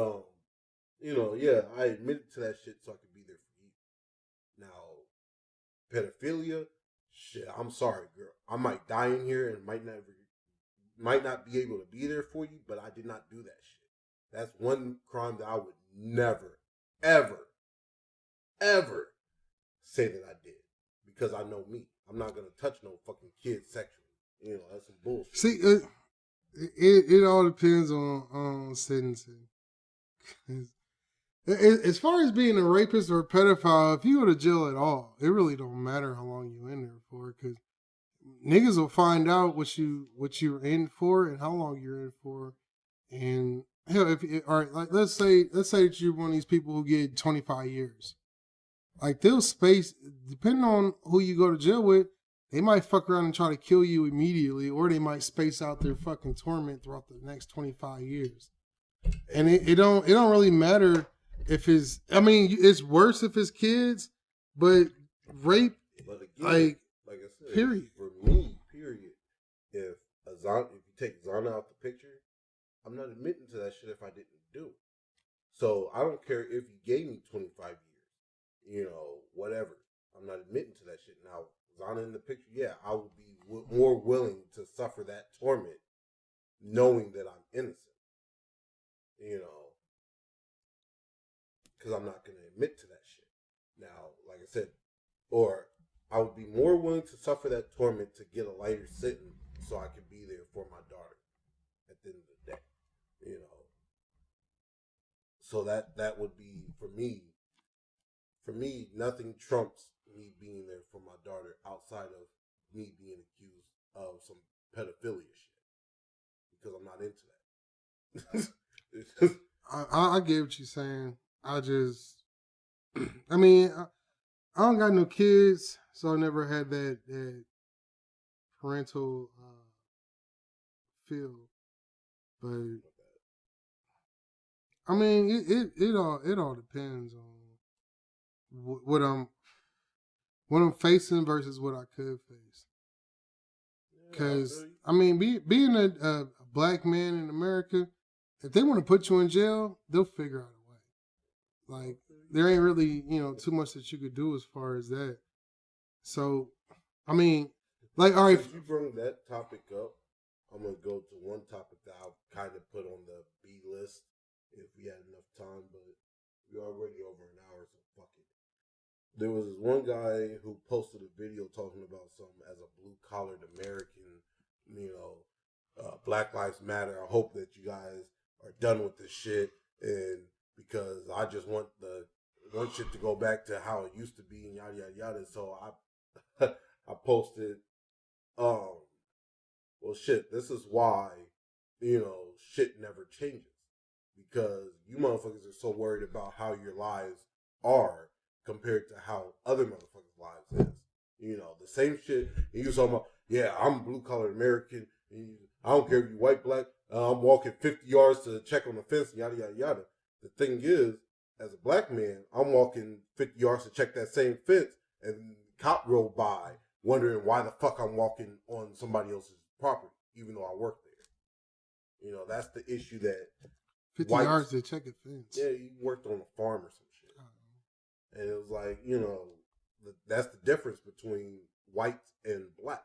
you know, yeah, I admitted to that shit so I could be there for you. Now, pedophilia, shit. I'm sorry, girl. I might die in here and might not be able to be there for you, but I did not do that shit. That's one crime that I would never, ever, ever say that I did, because I know me. I'm not gonna touch no fucking kid sexually. You know, that's some bullshit. See, it all depends on sentencing. As far as being a rapist or a pedophile, if you go to jail at all, it really don't matter how long you're in there for, because niggas will find out what you're in for and how long you're in for. And hell, all right, like let's say that you're one of these people who get 25 years. Like, they'll space, depending on who you go to jail with, they might fuck around and try to kill you immediately, or they might space out their fucking torment throughout the next 25 years. And it don't really matter if it's, I mean, it's worse if it's kids, but rape, but again, like I said, period. For me, period. If you take Zana out the picture, I'm not admitting to that shit if I didn't do it. So I don't care if you gave me 25 years. You know, whatever. I'm not admitting to that shit. Now, Zana in the picture, yeah, I would be more willing to suffer that torment knowing that I'm innocent. You know, because I'm not going to admit to that shit. Now, like I said, or I would be more willing to suffer that torment to get a lighter sentence so I could be there for my daughter at the end of the day. You know, so that would be for me. For me, nothing trumps me being there for my daughter outside of me being accused of some pedophilia shit, because I'm not into that. I get what you're saying. I mean, I don't got no kids, so I never had that parental feel. But I mean, it all depends on what I'm facing versus what I could face. Because I mean, being a black man in America, if they want to put you in jail, they'll figure out a way. Like, there ain't really too much that you could do as far as that. So, I mean, like, all right. Since you bring that topic up, I'm gonna go to one topic that I'll kind of put on the B list if we had enough time, but we're already over an hour, so fuck it. There was one guy who posted a video talking about something as a blue-collared American, Black Lives Matter. I hope that you guys are done with this shit, and because I just want shit to go back to how it used to be, and yada, yada, yada. So I posted, well, shit, this is why, shit never changes. Because you motherfuckers are so worried about how your lives are compared to how other motherfuckers' lives is. The same shit. And you talking about, yeah, I'm blue collar American. I don't care if you white, black. I'm walking 50 yards to check on the fence, yada, yada, yada. The thing is, as a black man, I'm walking 50 yards to check that same fence, and the cop rolled by wondering why the fuck I'm walking on somebody else's property, even though I work there. That's the issue that 50 whites. yards to check a fence. Yeah, he worked on a farm or some shit. And it was like, that's the difference between whites and blacks.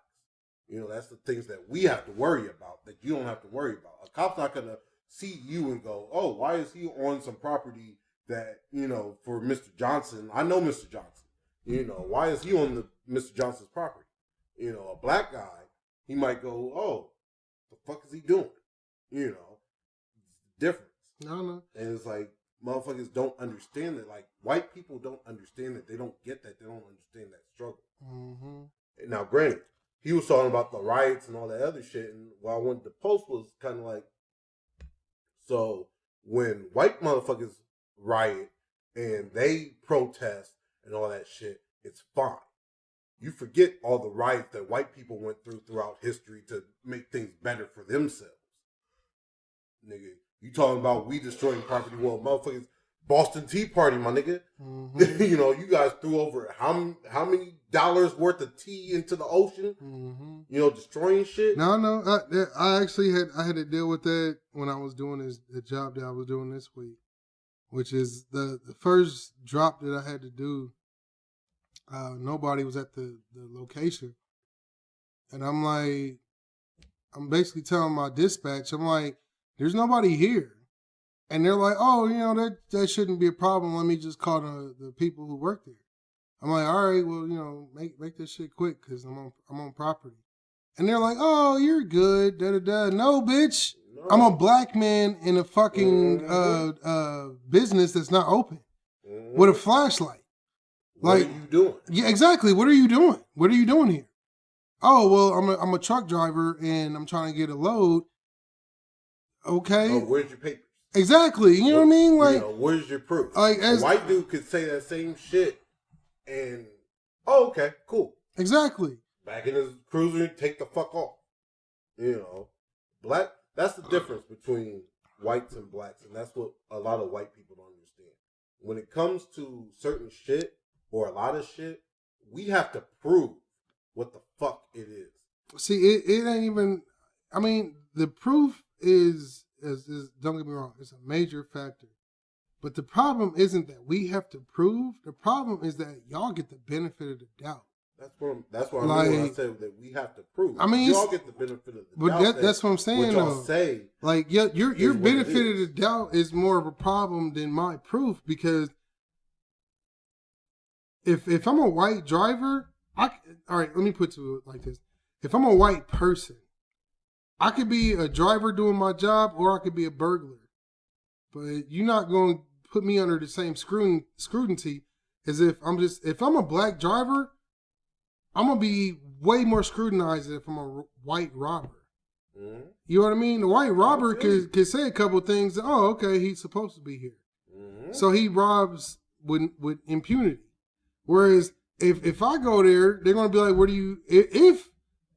That's the things that we have to worry about that you don't have to worry about. A cop's not going to see you and go, oh, why is he on some property that, for Mr. Johnson? I know Mr. Johnson. Why is he on Mr. Johnson's property? A black guy, he might go, oh, the fuck is he doing? It's the difference. No. And it's like, motherfuckers don't understand that. Like, white people don't understand that. They don't get that. They don't understand that struggle. Mm-hmm. Now, granted, he was talking about the riots and all that other shit. And what I wanted to post was kind of like, so when white motherfuckers riot and they protest and all that shit, it's fine. You forget all the riots that white people went throughout history to make things better for themselves. Nigga, you talking about we destroying property? Well, motherfuckers, Boston Tea Party, my nigga. Mm-hmm. You guys threw over how many dollars worth of tea into the ocean? Mm-hmm. Destroying shit. No. I actually had to deal with that when I was doing the job that I was doing this week, which is the first drop that I had to do. Nobody was at the location, and I'm basically telling my dispatch, I'm like, there's nobody here. And they're like, oh, that shouldn't be a problem. Let me just call the people who work there. I'm like, all right, well, make this shit quick because I'm on property. And they're like, oh, you're good, da-da-da. No, bitch. No. I'm a black man in a fucking business that's not open with a flashlight. What are you doing? Yeah, exactly. What are you doing? What are you doing here? Oh, well, I'm a truck driver and I'm trying to get a load. Okay. Oh, where's your papers? Exactly. You know what I mean? Like, where's your proof? Like, a white dude could say that same shit and, oh, okay, cool. Exactly. Back in his cruiser, take the fuck off. Black, that's the difference between whites and blacks, and that's what a lot of white people don't understand. When it comes to certain shit or a lot of shit, we have to prove what the fuck it is. See, it ain't even, I mean, the proof is don't get me wrong, it's a major factor. But the problem isn't that we have to prove. The problem is that y'all get the benefit of the doubt. That's what I mean when I said that we have to prove. I mean, y'all get the benefit of the doubt. But that's what I'm saying. What y'all say, like your benefit of the doubt is more of a problem than my proof, because if I'm a white driver, all right, let me put it like this: if I'm a white person, I could be a driver doing my job, or I could be a burglar. But you're not going to put me under the same scrutiny as if I'm a black driver, I'm going to be way more scrutinized than if I'm a white robber. Mm-hmm. You know what I mean? The white robber could say a couple of things. Oh, okay, he's supposed to be here. Mm-hmm. So he robs with impunity. Whereas if I go there, they're going to be like, what do you... If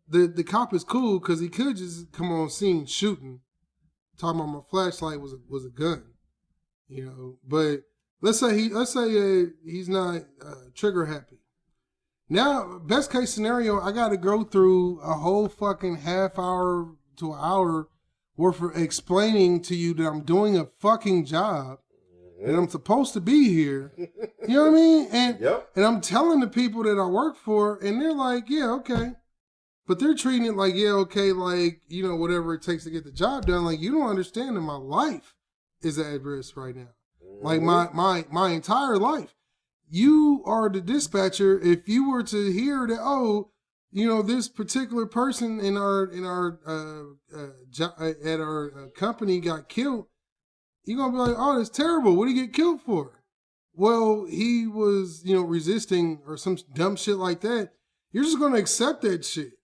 the cop is cool, because he could just come on scene shooting, talking about my flashlight was a gun, But let's say he's not trigger happy. Now, best case scenario, I got to go through a whole fucking half hour to an hour worth of explaining to you that I'm doing a fucking job, that I'm supposed to be here. You know what I mean? And I'm telling the people that I work for, and they're like, yeah, okay. But they're treating it like, yeah, okay, like, whatever it takes to get the job done. Like, you don't understand that my life is at risk right now. Like, my entire life. You are the dispatcher. If you were to hear that, this particular person in our at our company got killed, you're going to be like, oh, that's terrible. What did he get killed for? Well, he was, resisting or some dumb shit like that. You're just going to accept that shit.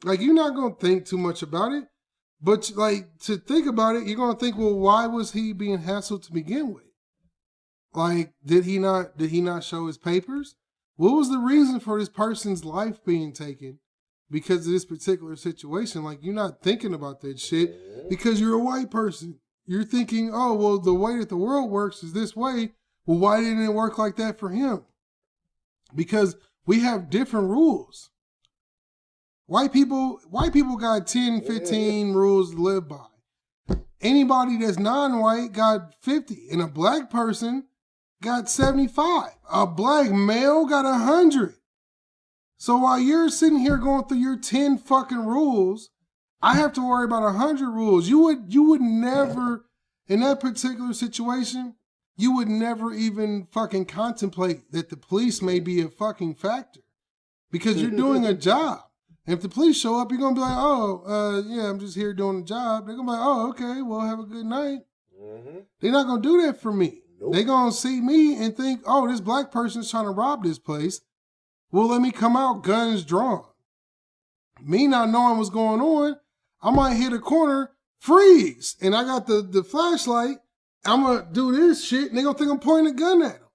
Like, you're not going to think too much about it. But, like, to think about it, you're going to think, well, why was he being hassled to begin with? Like, did he not show his papers? What was the reason for this person's life being taken because of this particular situation? Like, you're not thinking about that shit because you're a white person. You're thinking, oh, well, the way that the world works is this way. Well, why didn't it work like that for him? Because we have different rules. White people got 10, 15 rules to live by. Anybody that's non-white got 50, and a black person got 75. A black male got 100. So while you're sitting here going through your 10 fucking rules, I have to worry about 100 rules. You would never, in that particular situation, you would never even fucking contemplate that the police may be a fucking factor because you're doing a job. And if the police show up, you're going to be like, yeah, I'm just here doing a job. They're going to be like, oh, okay, well, have a good night. Mm-hmm. They're not going to do that for me. Nope. They're going to see me and think, oh, this black person's trying to rob this place. Well, let me come out, guns drawn. Me not knowing what's going on, I might hit a corner, freeze, and I got the flashlight. I'm going to do this shit, and they're going to think I'm pointing a gun at them.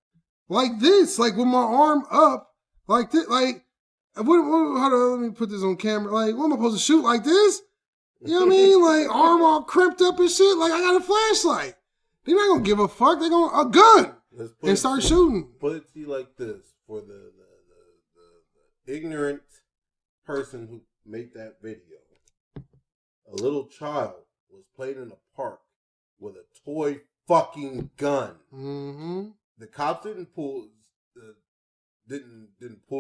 Like this, like with my arm up, like this, like, let me put this on camera. Like, what am I supposed to shoot like this? You know what I mean? Like, arm all crimped up and shit. Like, I got a flashlight. They're not going to give a fuck. They're going to, a gun, and start shooting. Put it to you like this, for the ignorant person who made that video. A little child was playing in a park with a toy fucking gun. Mm-hmm. The cops didn't pull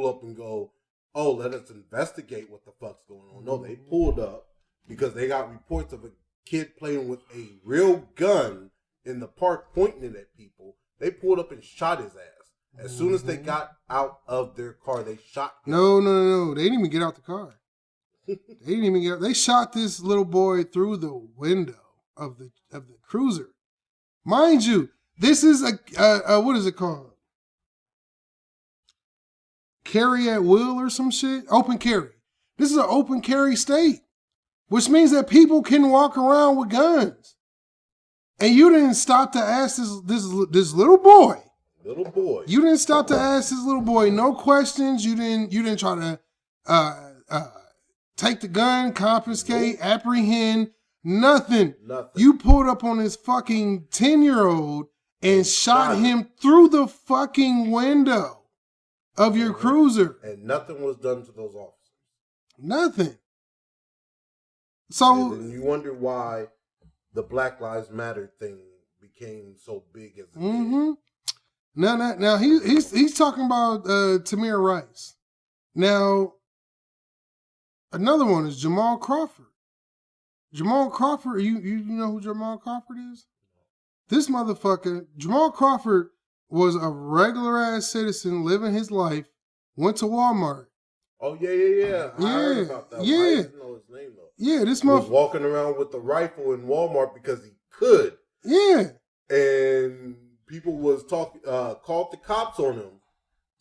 up and go, oh, let us investigate what the fuck's going on. No, they pulled up because they got reports of a kid playing with a real gun in the park pointing it at people. They pulled up and shot his ass. As soon as they got out of their car, they shot him. No. They didn't even get out the car. They shot this little boy through the window of the cruiser. Mind you, this is a what is it called? Carry at will or some shit? Open carry. This is an open carry state, which means that people can walk around with guns. And you didn't stop to ask this little boy. You didn't stop to ask this little boy no questions. You didn't try to take the gun, confiscate, apprehend, nothing. You pulled up on this fucking 10-year-old and shot him through the fucking window of your cruiser. And nothing was done to those officers. Nothing. So and you wonder why the Black Lives Matter thing became so big as it did. Now he's talking about Tamir Rice. Now another one is Jamal Crawford. Jamal Crawford, you know who Jamal Crawford is? This motherfucker, Jamal Crawford, was a regular ass citizen living his life, went to Walmart. Oh yeah. I heard about that. Yeah. I didn't know his name though. Yeah, this motherfucker was walking around with the rifle in Walmart because he could. Yeah. And people was called the cops on him,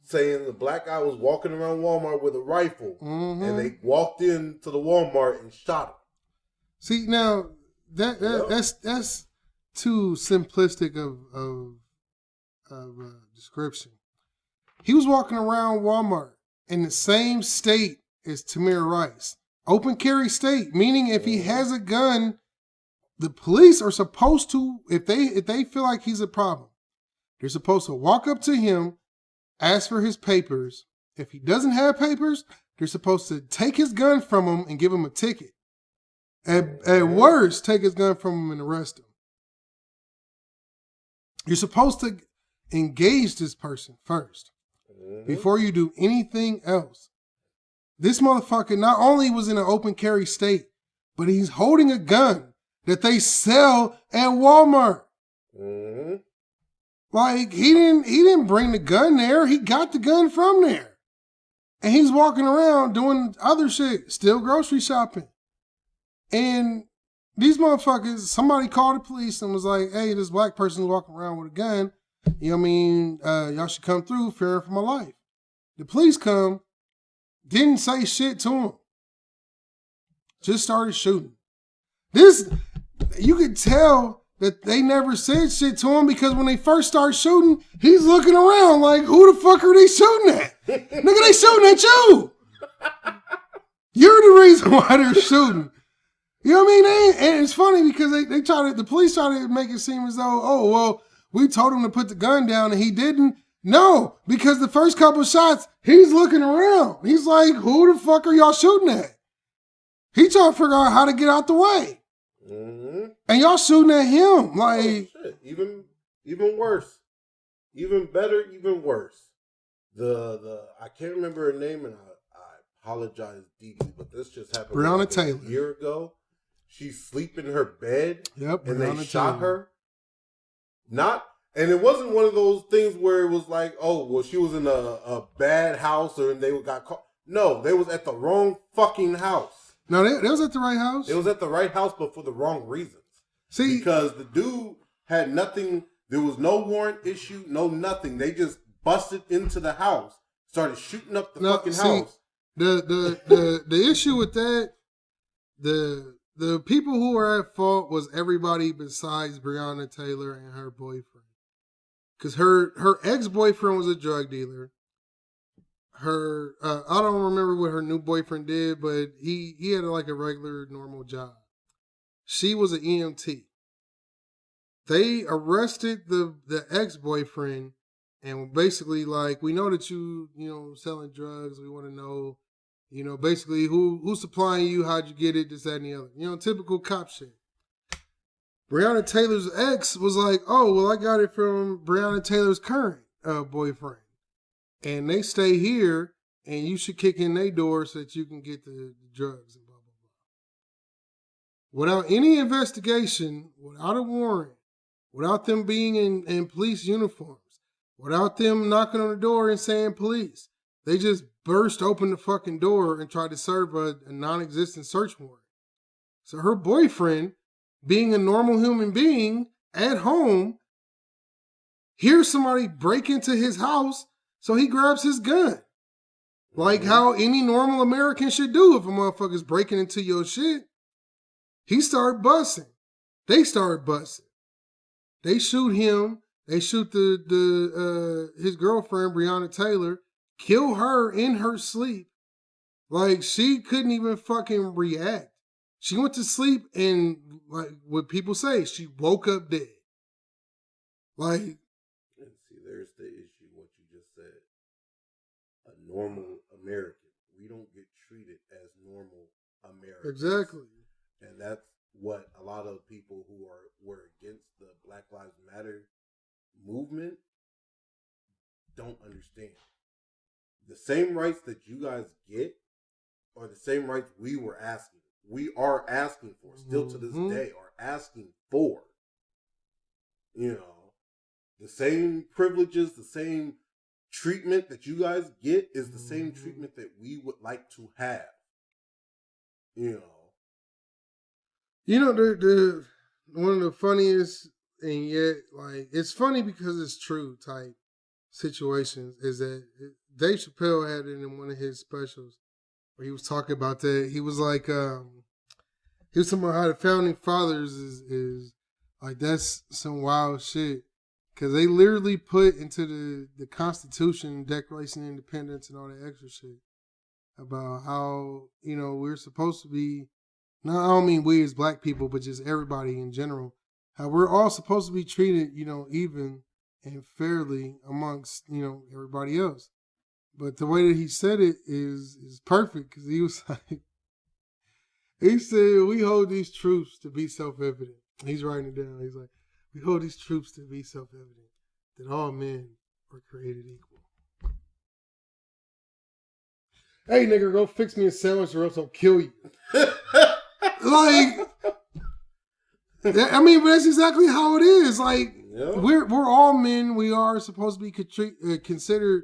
saying the black guy was walking around Walmart with a rifle, and they walked into the Walmart and shot him. See, now that's too simplistic of description. He was walking around Walmart in the same state as Tamir Rice, open carry state, meaning if he has a gun, the police are supposed to, if they feel like he's a problem, they're supposed to walk up to him, ask for his papers. If he doesn't have papers, they're supposed to take his gun from him and give him a ticket. At worst, take his gun from him and arrest him. You're supposed to engage this person first before you do anything else. This motherfucker not only was in an open carry state, but he's holding a gun that they sell at Walmart. Like he didn't bring the gun there. He got the gun from there. And he's walking around doing other shit, still grocery shopping. And these motherfuckers, somebody called the police and was like, hey, this black person's walking around with a gun. You know what I mean? Y'all should come through, fearing for my life. The police come, didn't say shit to him. Just started shooting. This, you could tell that they never said shit to him because when they first start shooting, he's looking around like, who the fuck are they shooting at? Nigga, they shooting at you. You're the reason why they're shooting. You know what I mean? And it's funny because the police try to make it seem as though, oh, well, we told him to put the gun down and he didn't. No, because the first couple of shots, he's looking around. He's like, who the fuck are y'all shooting at? He trying to figure out how to get out the way. Mm-hmm. And y'all shooting at him. Like, shit. Even worse. Even better, even worse. I can't remember her name, and I apologize deeply, but this just happened Breonna Taylor. a year ago. She's sleeping in her bed, Yep, and Breonna they shot Taylor. her. And it wasn't one of those things where it was like, oh, well, she was in a bad house, or they got caught. No, they was at the wrong fucking house. No, they was at the right house. It was at the right house, but for the wrong reasons. See, because the dude had nothing. There was no warrant issue, no nothing. They just busted into the house, started shooting up the fucking house. The issue with that, the people who were at fault was everybody besides Breonna Taylor and her boyfriend. Because her ex-boyfriend was a drug dealer. Her I don't remember what her new boyfriend did, but he had like a regular normal job. She was an EMT. They arrested the ex-boyfriend and basically like, we know that you selling drugs. We want to know, basically who's supplying you, how'd you get it, this, that, and the other. Typical cop shit. Breonna Taylor's ex was like, oh, well, I got it from Breonna Taylor's current boyfriend. And they stay here, and you should kick in their door so that you can get the drugs and blah, blah, blah. Without any investigation, without a warrant, without them being in police uniforms, without them knocking on the door and saying police, they just burst open the fucking door and tried to serve a non-existent search warrant. So her boyfriend, being a normal human being at home, hears somebody break into his house, so he grabs his gun. Like how any normal American should do if a motherfucker's breaking into your shit. He started busting. They started busting. They shoot him. They shoot his girlfriend, Breonna Taylor, kill her in her sleep. Like, she couldn't even fucking react. She went to sleep and, like what people say, she woke up dead. Like, see, there's the issue, what you just said. A normal American. We don't get treated as normal Americans. Exactly. And that's what a lot of people who were against the Black Lives Matter movement don't understand. The same rights that you guys get are the same rights we are asking for, still to this day are asking for. The same privileges, the same treatment that you guys get is the same treatment that we would like to have. The one of the funniest, and yet, like, it's funny because it's true type situations, is that Dave Chappelle had it in one of his specials where he was talking about that. He was like, he was talking about how the founding fathers is like, that's some wild shit. Because they literally put into the Constitution, Declaration of Independence, and all that extra shit about how, we're supposed to be, no, I don't mean we as black people, but just everybody in general, how we're all supposed to be treated, even and fairly amongst, everybody else. But the way that he said it is perfect, because he was like, he said, we hold these truths to be self-evident. He's writing it down. He's like, we hold these truths to be self-evident, that all men are created equal. Hey, nigga, go fix me a sandwich or else I'll kill you. Like, I mean, but that's exactly how it is. Like, we're all men. We are supposed to be considered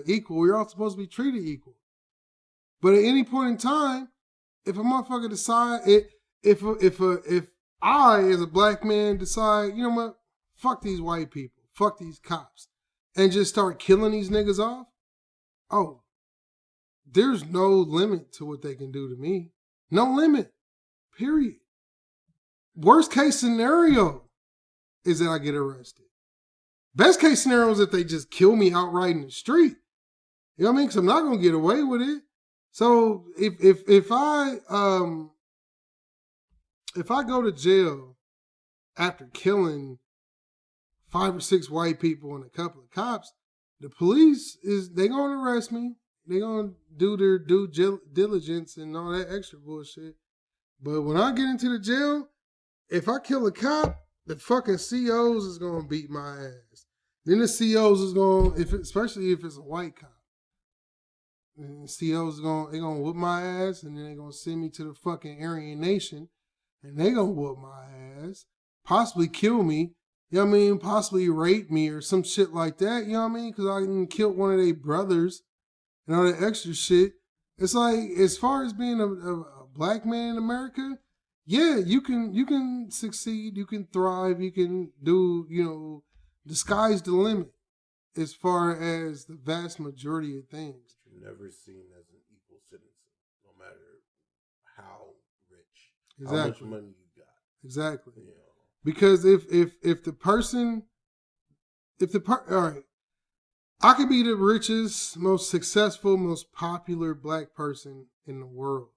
equal. We're all supposed to be treated equal. But at any point in time, if a motherfucker decide, if I, as a black man, decide, you know what, fuck these white people, fuck these cops, and just start killing these niggas off, oh, there's no limit to what they can do to me. No limit. Period. Worst case scenario is that I get arrested. Best case scenario is that they just kill me outright in the street. You know what I mean? Because I'm not going to get away with it. So if I go to jail after killing 5 or 6 white people and a couple of cops, the police they gonna arrest me. They gonna do their due diligence and all that extra bullshit. But when I get into the jail, if I kill a cop, the fucking COs is gonna beat my ass. Then the COs is gonna, especially if it's a white cop, and the COs they gonna whoop my ass, and then they gonna send me to the fucking Aryan Nation, and they gonna whoop my ass, possibly kill me. You know what I mean? Possibly rape me or some shit like that. You know what I mean? Because I done killed one of their brothers and all that extra shit. It's like, as far as being a black man in America, yeah, you can succeed, you can thrive, you can do, the sky's the limit as far as the vast majority of things. You're never seen as an equal citizen, no matter how rich, Exactly. how much money you got. Exactly. You know. Because if all right, I could be the richest, most successful, most popular black person in the world.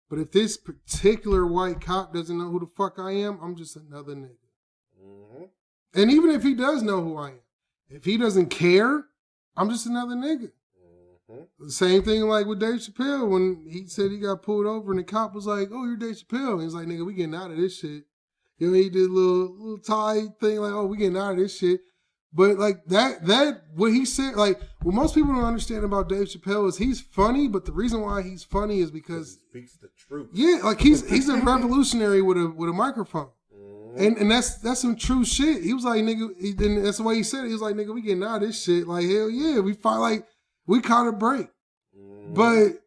But if this particular white cop doesn't know who the fuck I am, I'm just another nigga. Mm-hmm. And even if he does know who I am, if he doesn't care, I'm just another nigga. Mm-hmm. The same thing like with Dave Chappelle when he said he got pulled over and the cop was like, "Oh, you're Dave Chappelle." And he's like, "Nigga, we getting out of this shit." You know, he did a little tie thing like, "Oh, we getting out of this shit." But like that what he said, like what most people don't understand about Dave Chappelle is he's funny, but the reason why he's funny is because he speaks the truth. Yeah, like he's a revolutionary with a microphone. Mm-hmm. And that's some true shit. He was like, nigga, and that's the way he said it. He was like, nigga, we getting out of this shit. Like, hell yeah, we fight like we caught a break. Mm-hmm. But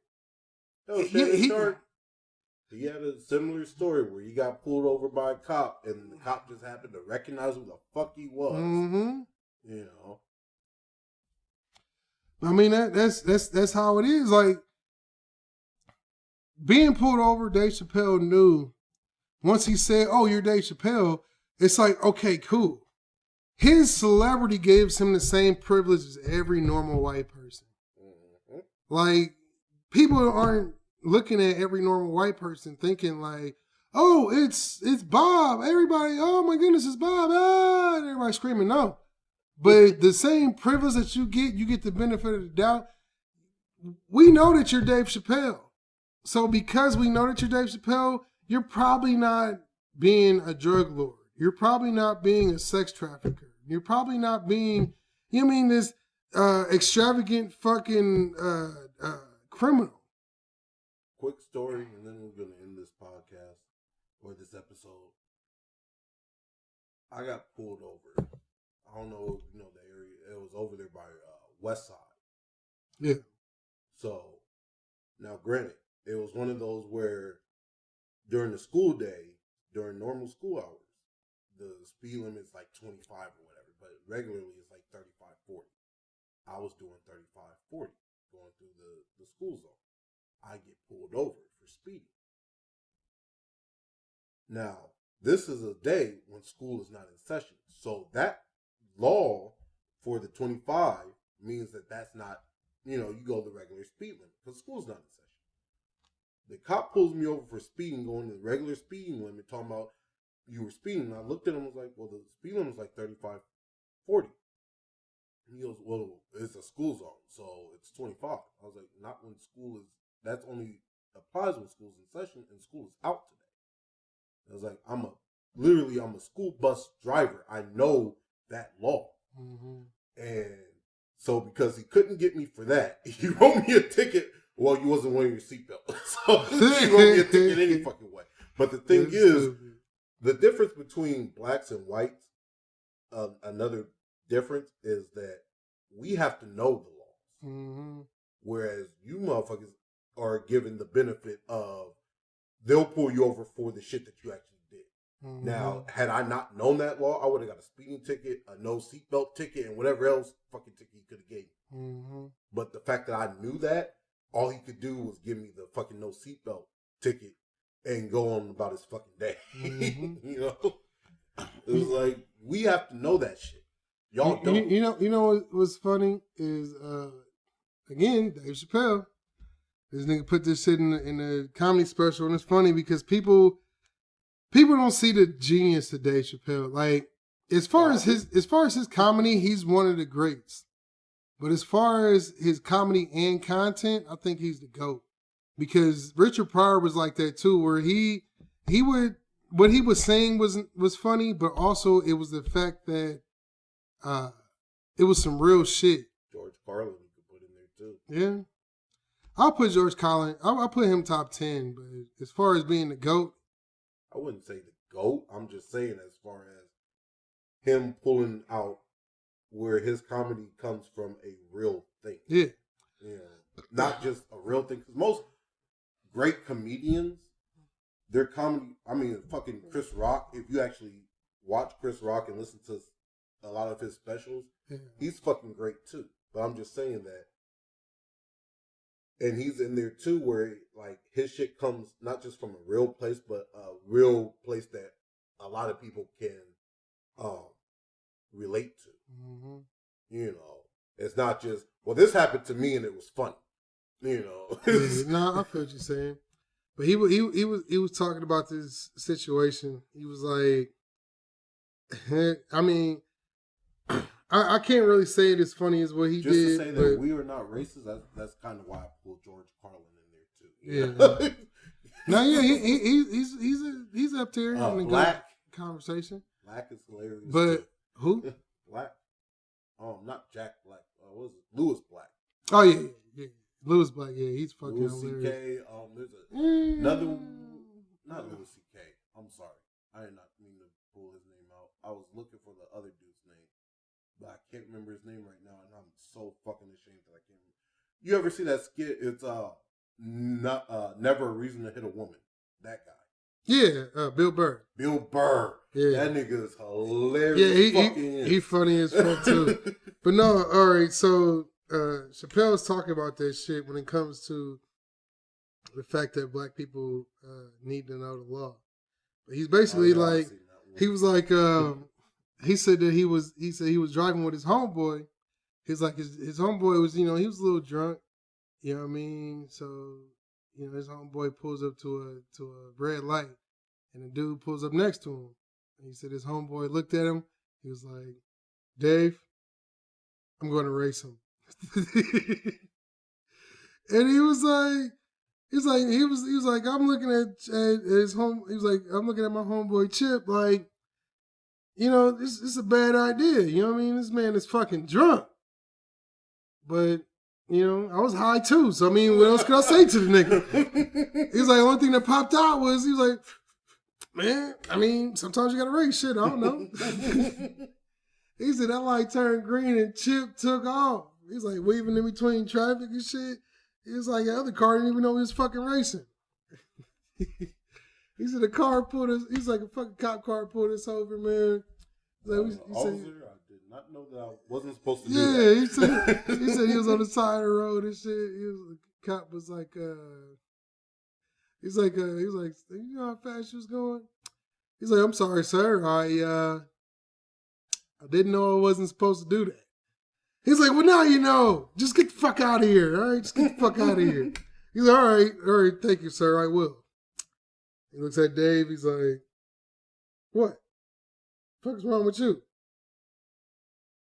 he had a similar story where he got pulled over by a cop, and the cop just happened to recognize who the fuck he was. Mm-hmm. You know, I mean that's how it is. Like being pulled over, Dave Chappelle knew once he said, "Oh, you're Dave Chappelle." It's like, okay, cool. His celebrity gives him the same privilege as every normal white person. Mm-hmm. Like people aren't looking at every normal white person thinking like, "Oh, it's Bob." Everybody, "Oh my goodness, it's Bob!" Ah, and everybody screaming, no. But the same privilege that you get the benefit of the doubt. We know that you're Dave Chappelle. So because we know that you're Dave Chappelle, you're probably not being a drug lord. You're probably not being a sex trafficker. You're probably not being, this extravagant fucking criminal. Quick story, and then we're going to end this podcast or this episode. I got pulled over. I don't know if you know the area. It was over there by West Side. Yeah. So, now granted, it was one of those where during the school day, during normal school hours, the speed limit is like 25 or whatever, but regularly it's like 35, 40. I was doing 35, 40 going through the school zone. I get pulled over for speeding. Now, this is a day when school is not in session. So that law for the 25 means that that's not, you go the regular speed limit because school's not in session. The cop pulls me over for speeding, going to the regular speeding limit, talking about you were speeding. And I looked at him and was like, well, the speed limit is like 35, 40. And he goes, well, it's a school zone, so it's 25. I was like, not when school is, that only applies when school's in session and school is out today. I was like, I'm a school bus driver. I know that law. Mm-hmm. And so because he couldn't get me for that, he wrote me a ticket. Well, you wasn't wearing your seatbelt. So he wrote me a ticket any fucking way. But the thing is, the difference between blacks and whites, another difference is that we have to know the laws. Mm-hmm. Whereas you motherfuckers are given the benefit of they'll pull you over for the shit that you actually did. Mm-hmm. Now, had I not known that law, I would have got a speeding ticket, a no seatbelt ticket, and whatever else fucking ticket he could have gave me. Mm-hmm. But the fact that I knew that, all he could do was give me the fucking no seatbelt ticket and go on about his fucking day. Mm-hmm. It was like, we have to know that shit. Y'all don't. You know what's funny is, again, Dave Chappelle. This nigga put this shit in the comedy special, and it's funny because people don't see the genius of Dave Chappelle. Like, as far as his comedy, he's one of the greats. But as far as his comedy and content, I think he's the GOAT. Because Richard Pryor was like that too, where he would what he was saying was funny, but also it was the fact that it was some real shit. George Carlin you could put in there too. Yeah. I'll put George Carlin. I'll put him top 10, but as far as being the GOAT, I wouldn't say the GOAT. I'm just saying as far as him pulling out where his comedy comes from a real thing. Yeah. Not just a real thing. Because most great comedians, their comedy, I mean, fucking Chris Rock, if you actually watch Chris Rock and listen to a lot of his specials, he's fucking great too. But I'm just saying that. And he's in there too where like his shit comes not just from a real place, but a real place that a lot of people can relate to. Mm-hmm. You know, it's not just, well, this happened to me and it was funny. You know. I feel what you're saying. But he was talking about this situation. He was like, I mean, I can't really say it as funny as what he just did. Just to say that we are not racist. That's kind of why I pulled George Carlin in there too. Yeah. No, yeah, he's up there in the Black conversation. Black is hilarious. But too. who? Black. Not Jack Black. What was it? Lewis Black. Oh yeah. Lewis Black. Yeah, he's fucking Louis hilarious. C.K. There's another. Not Louis C.K. I'm sorry. I did not mean to pull his name out. I was looking for the other dude's name, but I can't remember his name right now, and I'm so fucking ashamed that I can't remember. You ever see that skit? It's Never a Reason to Hit a Woman. That guy. Yeah, Bill Burr. Bill Burr. Yeah. That nigga is hilarious. Yeah, he funny as fuck too. But no, all right. So Chappelle's talking about that shit when it comes to the fact that black people need to know the law. But he's basically like, he was like, he said he was driving with his homeboy. He's like his homeboy was, he was a little drunk. You know what I mean? So, his homeboy pulls up to a red light, and the dude pulls up next to him. And he said his homeboy looked at him. He was like, "Dave, I'm going to race him." And he was like, I'm looking at his home. He was like, I'm looking at my homeboy Chip. Like, this is a bad idea. You know what I mean? This man is fucking drunk. But I was high too. So I mean, what else could I say to the nigga? He's like, the only thing that popped out was he was like, man, I mean, sometimes you gotta race shit. I don't know. He said that light turned green and Chip took off. He's like weaving in between traffic and shit. He was like, the other car didn't even know he was fucking racing. He said the car pulled us. He's like a fucking cop car pulled us over, man. Like, officer, I did not know that I wasn't supposed to do that. Yeah, he said he was on the side of the road and shit. The cop was like, he's like, you know how fast you was going? He's like, I'm sorry, sir. I didn't know I wasn't supposed to do that. He's like, well, now you know. Just get the fuck out of here, all right? Just get the fuck out of here. He's like, all right, thank you, sir, I will. He looks at Dave, he's like, what? The fuck's wrong with you?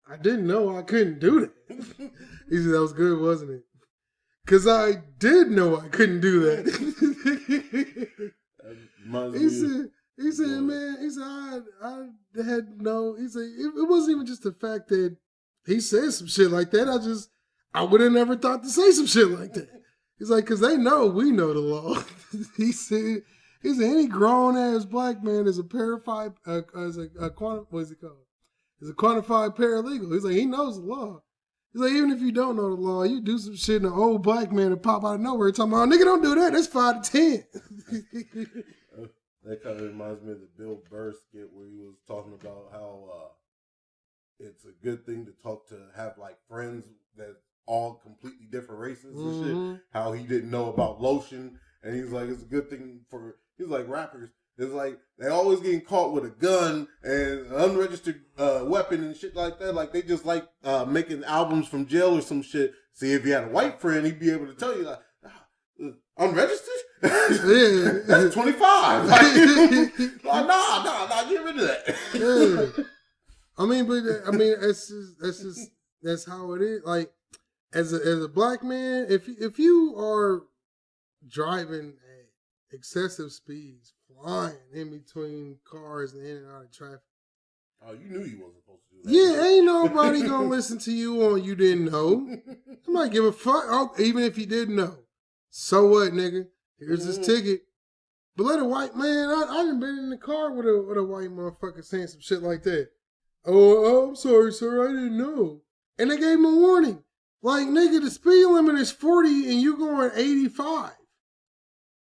I didn't know I couldn't do that. He said, that was good, wasn't it? Because I did know I couldn't do that. He said, man, I had no, he said, it wasn't even just the fact that he said some shit like that. I would have never thought to say some shit like that. He's like, because we know the law. He said, any grown ass black man is a quantified paralegal. He's like, he knows the law. He's like, even if you don't know the law, you do some shit and an old black man to pop out of nowhere talking about, nigga, don't do that. That's 5 to 10. That kind of reminds me of the Bill Burr skit where he was talking about how it's a good thing to have like friends that all completely different races and shit. How he didn't know about lotion. And he's like, it's a good thing he's like rappers. It's like they always getting caught with a gun and an unregistered weapon and shit like that. Like they just like making albums from jail or some shit. See, if you had a white friend, he'd be able to tell you like, unregistered? Yeah. That's 25. Like, nah, get rid of that. Yeah. I mean, that's how it is. Like, as a black man, if you are driving excessive speeds, flying in between cars and in and out of traffic. Oh, you knew you wasn't supposed to do that. Yeah, ain't nobody gonna listen to you on you didn't know. Nobody give a fuck. Oh, even if you didn't know. So what, nigga? Here's this ticket. But let a white man, I done been in the car with a white motherfucker saying some shit like that. Oh, I'm sorry, sir, I didn't know. And they gave him a warning. Like, nigga, the speed limit is 40 and you're going 85.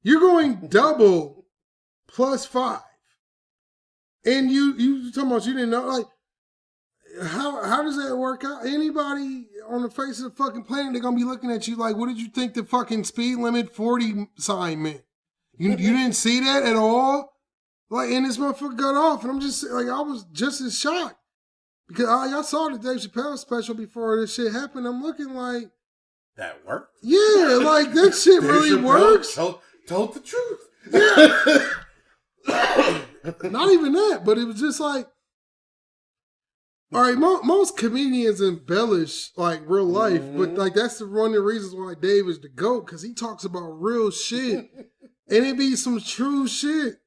You're going double plus 5. And you talking about you didn't know, like, how does that work out? Anybody on the face of the fucking planet, they're gonna be looking at you like, what did you think the fucking speed limit 40 sign meant? You didn't see that at all? Like, and this motherfucker got off, and I'm just like, I was just as shocked because I saw the Dave Chappelle special before this shit happened. I'm looking like that worked. Yeah, like that shit really works. Told the truth. Yeah. Not even that, but it was just like, all right, most comedians embellish like real life, but like that's one of the reasons why Dave is the GOAT, because he talks about real shit, and it be some true shit.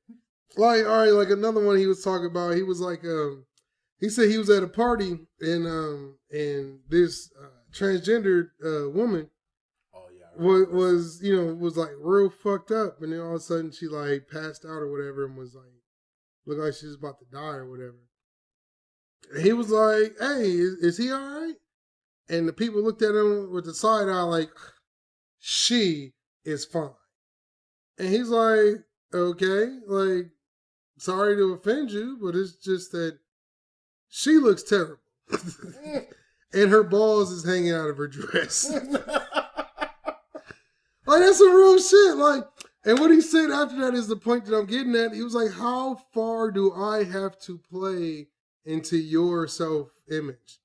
Like, all right, like another one he was talking about, he was like, he said he was at a party and this transgendered woman was like real fucked up, and then all of a sudden she like passed out or whatever and was like, looked like she was about to die or whatever. And he was like, hey, is he all right? And the people looked at him with the side eye like, she is fine. And he's like, okay, like, sorry to offend you, but it's just that she looks terrible. And her balls is hanging out of her dress. Like, that's some real shit. Like, and what he said after that is the point that I'm getting at. He was like, how far do I have to play into your self-image?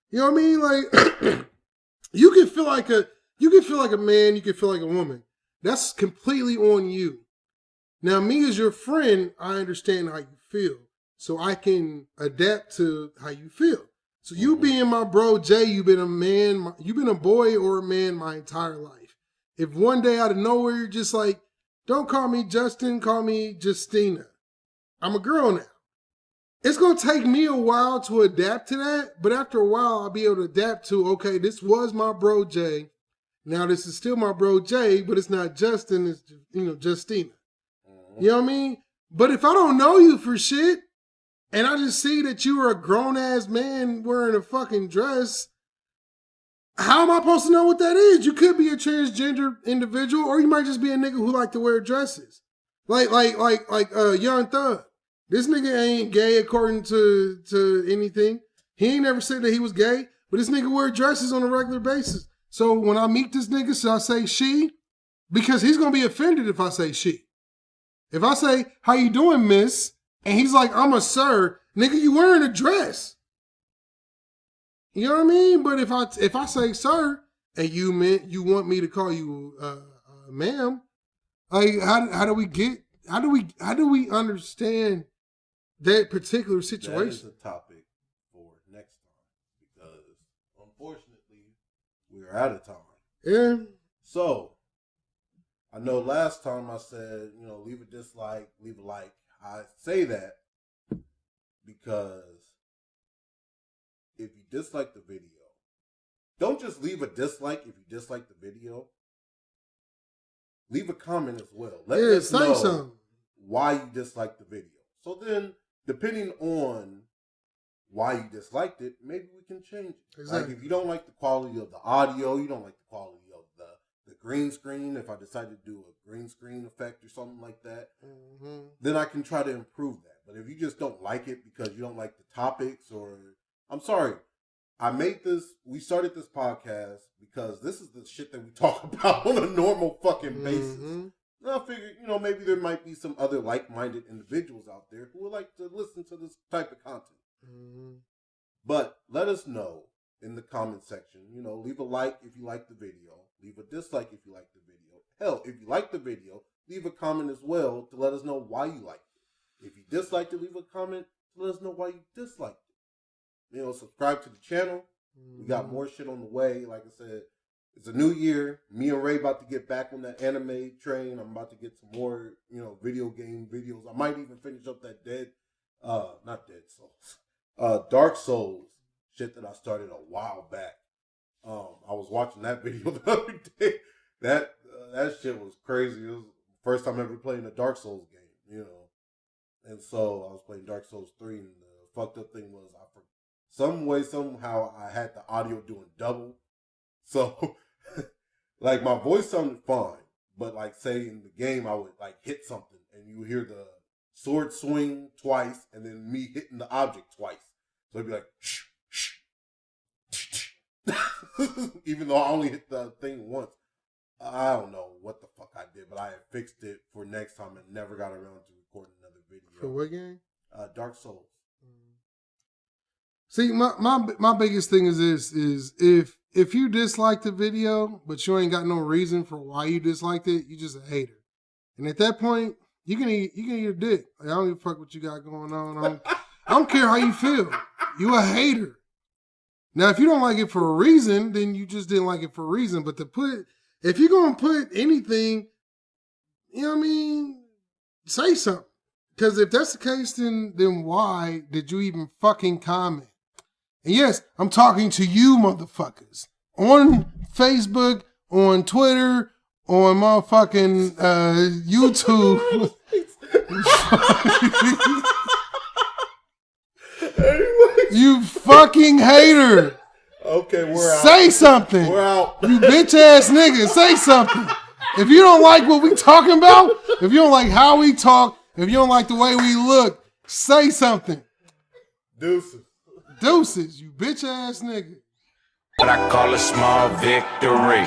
You know what I mean? Like, you can feel like a man, you can feel like a woman. That's completely on you. Now, me as your friend, I understand how you feel. So I can adapt to how you feel. So you being my bro, Jay, you've been a man, you've been a boy or a man my entire life. If one day out of nowhere you're just like, don't call me Justin, call me Justina. I'm a girl now. It's going to take me a while to adapt to that, but after a while I'll be able to adapt to, okay, this was my bro, Jay. Now this is still my bro, Jay, but it's not Justin, it's, Justina. You know what I mean? But if I don't know you for shit, and I just see that you are a grown-ass man wearing a fucking dress, how am I supposed to know what that is? You could be a transgender individual, or you might just be a nigga who like to wear dresses. Like Young Thug. This nigga ain't gay according to anything. He ain't never said that he was gay, but this nigga wear dresses on a regular basis. So when I meet this nigga, should I say she? Because he's going to be offended if I say she. If I say, how you doing, miss? And he's like, I'm a sir. Nigga, you wearing a dress. You know what I mean? But if I say sir, and you want me to call you ma'am, like how do we understand that particular situation? That is a topic for next time, because unfortunately we're out of time. Yeah. So I know last time I said, leave a dislike, leave a like. I say that because if you dislike the video, don't just leave a dislike if you dislike the video. Leave a comment as well. Let us know why you dislike the video. So then, depending on why you disliked it, maybe we can change it. Exactly. Like if you don't like the quality of the audio, you don't like the quality of the green screen, if I decide to do a green screen effect or something like that, then I can try to improve that. But if you just don't like it because you don't like the topics, or I'm sorry, we started this podcast because this is the shit that we talk about on a normal fucking basis. And I figured, maybe there might be some other like-minded individuals out there who would like to listen to this type of content. But let us know in the comment section. Leave a like if you like the video. Leave a dislike if you like the video. Hell, if you like the video, leave a comment as well to let us know why you liked it. If you disliked it, leave a comment to let us know why you disliked it. Subscribe to the channel. We got more shit on the way. Like I said, it's a new year. Me and Ray about to get back on that anime train. I'm about to get some more, video game videos. I might even finish up that not Dead Souls, Dark Souls shit that I started a while back. I was watching that video the other day. That shit was crazy. It was the first time ever playing a Dark Souls game, And so I was playing Dark Souls 3, and the fucked up thing was somehow I had the audio doing double. So, like, my voice sounded fine, but, like, say in the game, I would, like, hit something, and you hear the sword swing twice, and then me hitting the object twice. So it'd be like, shh, shh, shh, shh. Even though I only hit the thing once. I don't know what the fuck I did, but I had fixed it for next time and never got around to recording another video. For what game? Dark Souls. See, my biggest thing is this: is if you dislike the video, but you ain't got no reason for why you disliked it, you just a hater. And at that point, you can eat a dick. Like, I don't give a fuck what you got going on. I don't care how you feel. You a hater. Now, if you don't like it for a reason, then you just didn't like it for a reason. But if you're gonna put anything, say something. Because if that's the case, then why did you even fucking comment? And yes, I'm talking to you motherfuckers. On Facebook, on Twitter, on motherfucking YouTube. You fucking hater. Okay, we're out. Say something. We're out. You bitch ass nigga, say something. If you don't like what we talking about, if you don't like how we talk, if you don't like the way we look, say something. Deuces, you bitch ass nigga. What I call a small victory.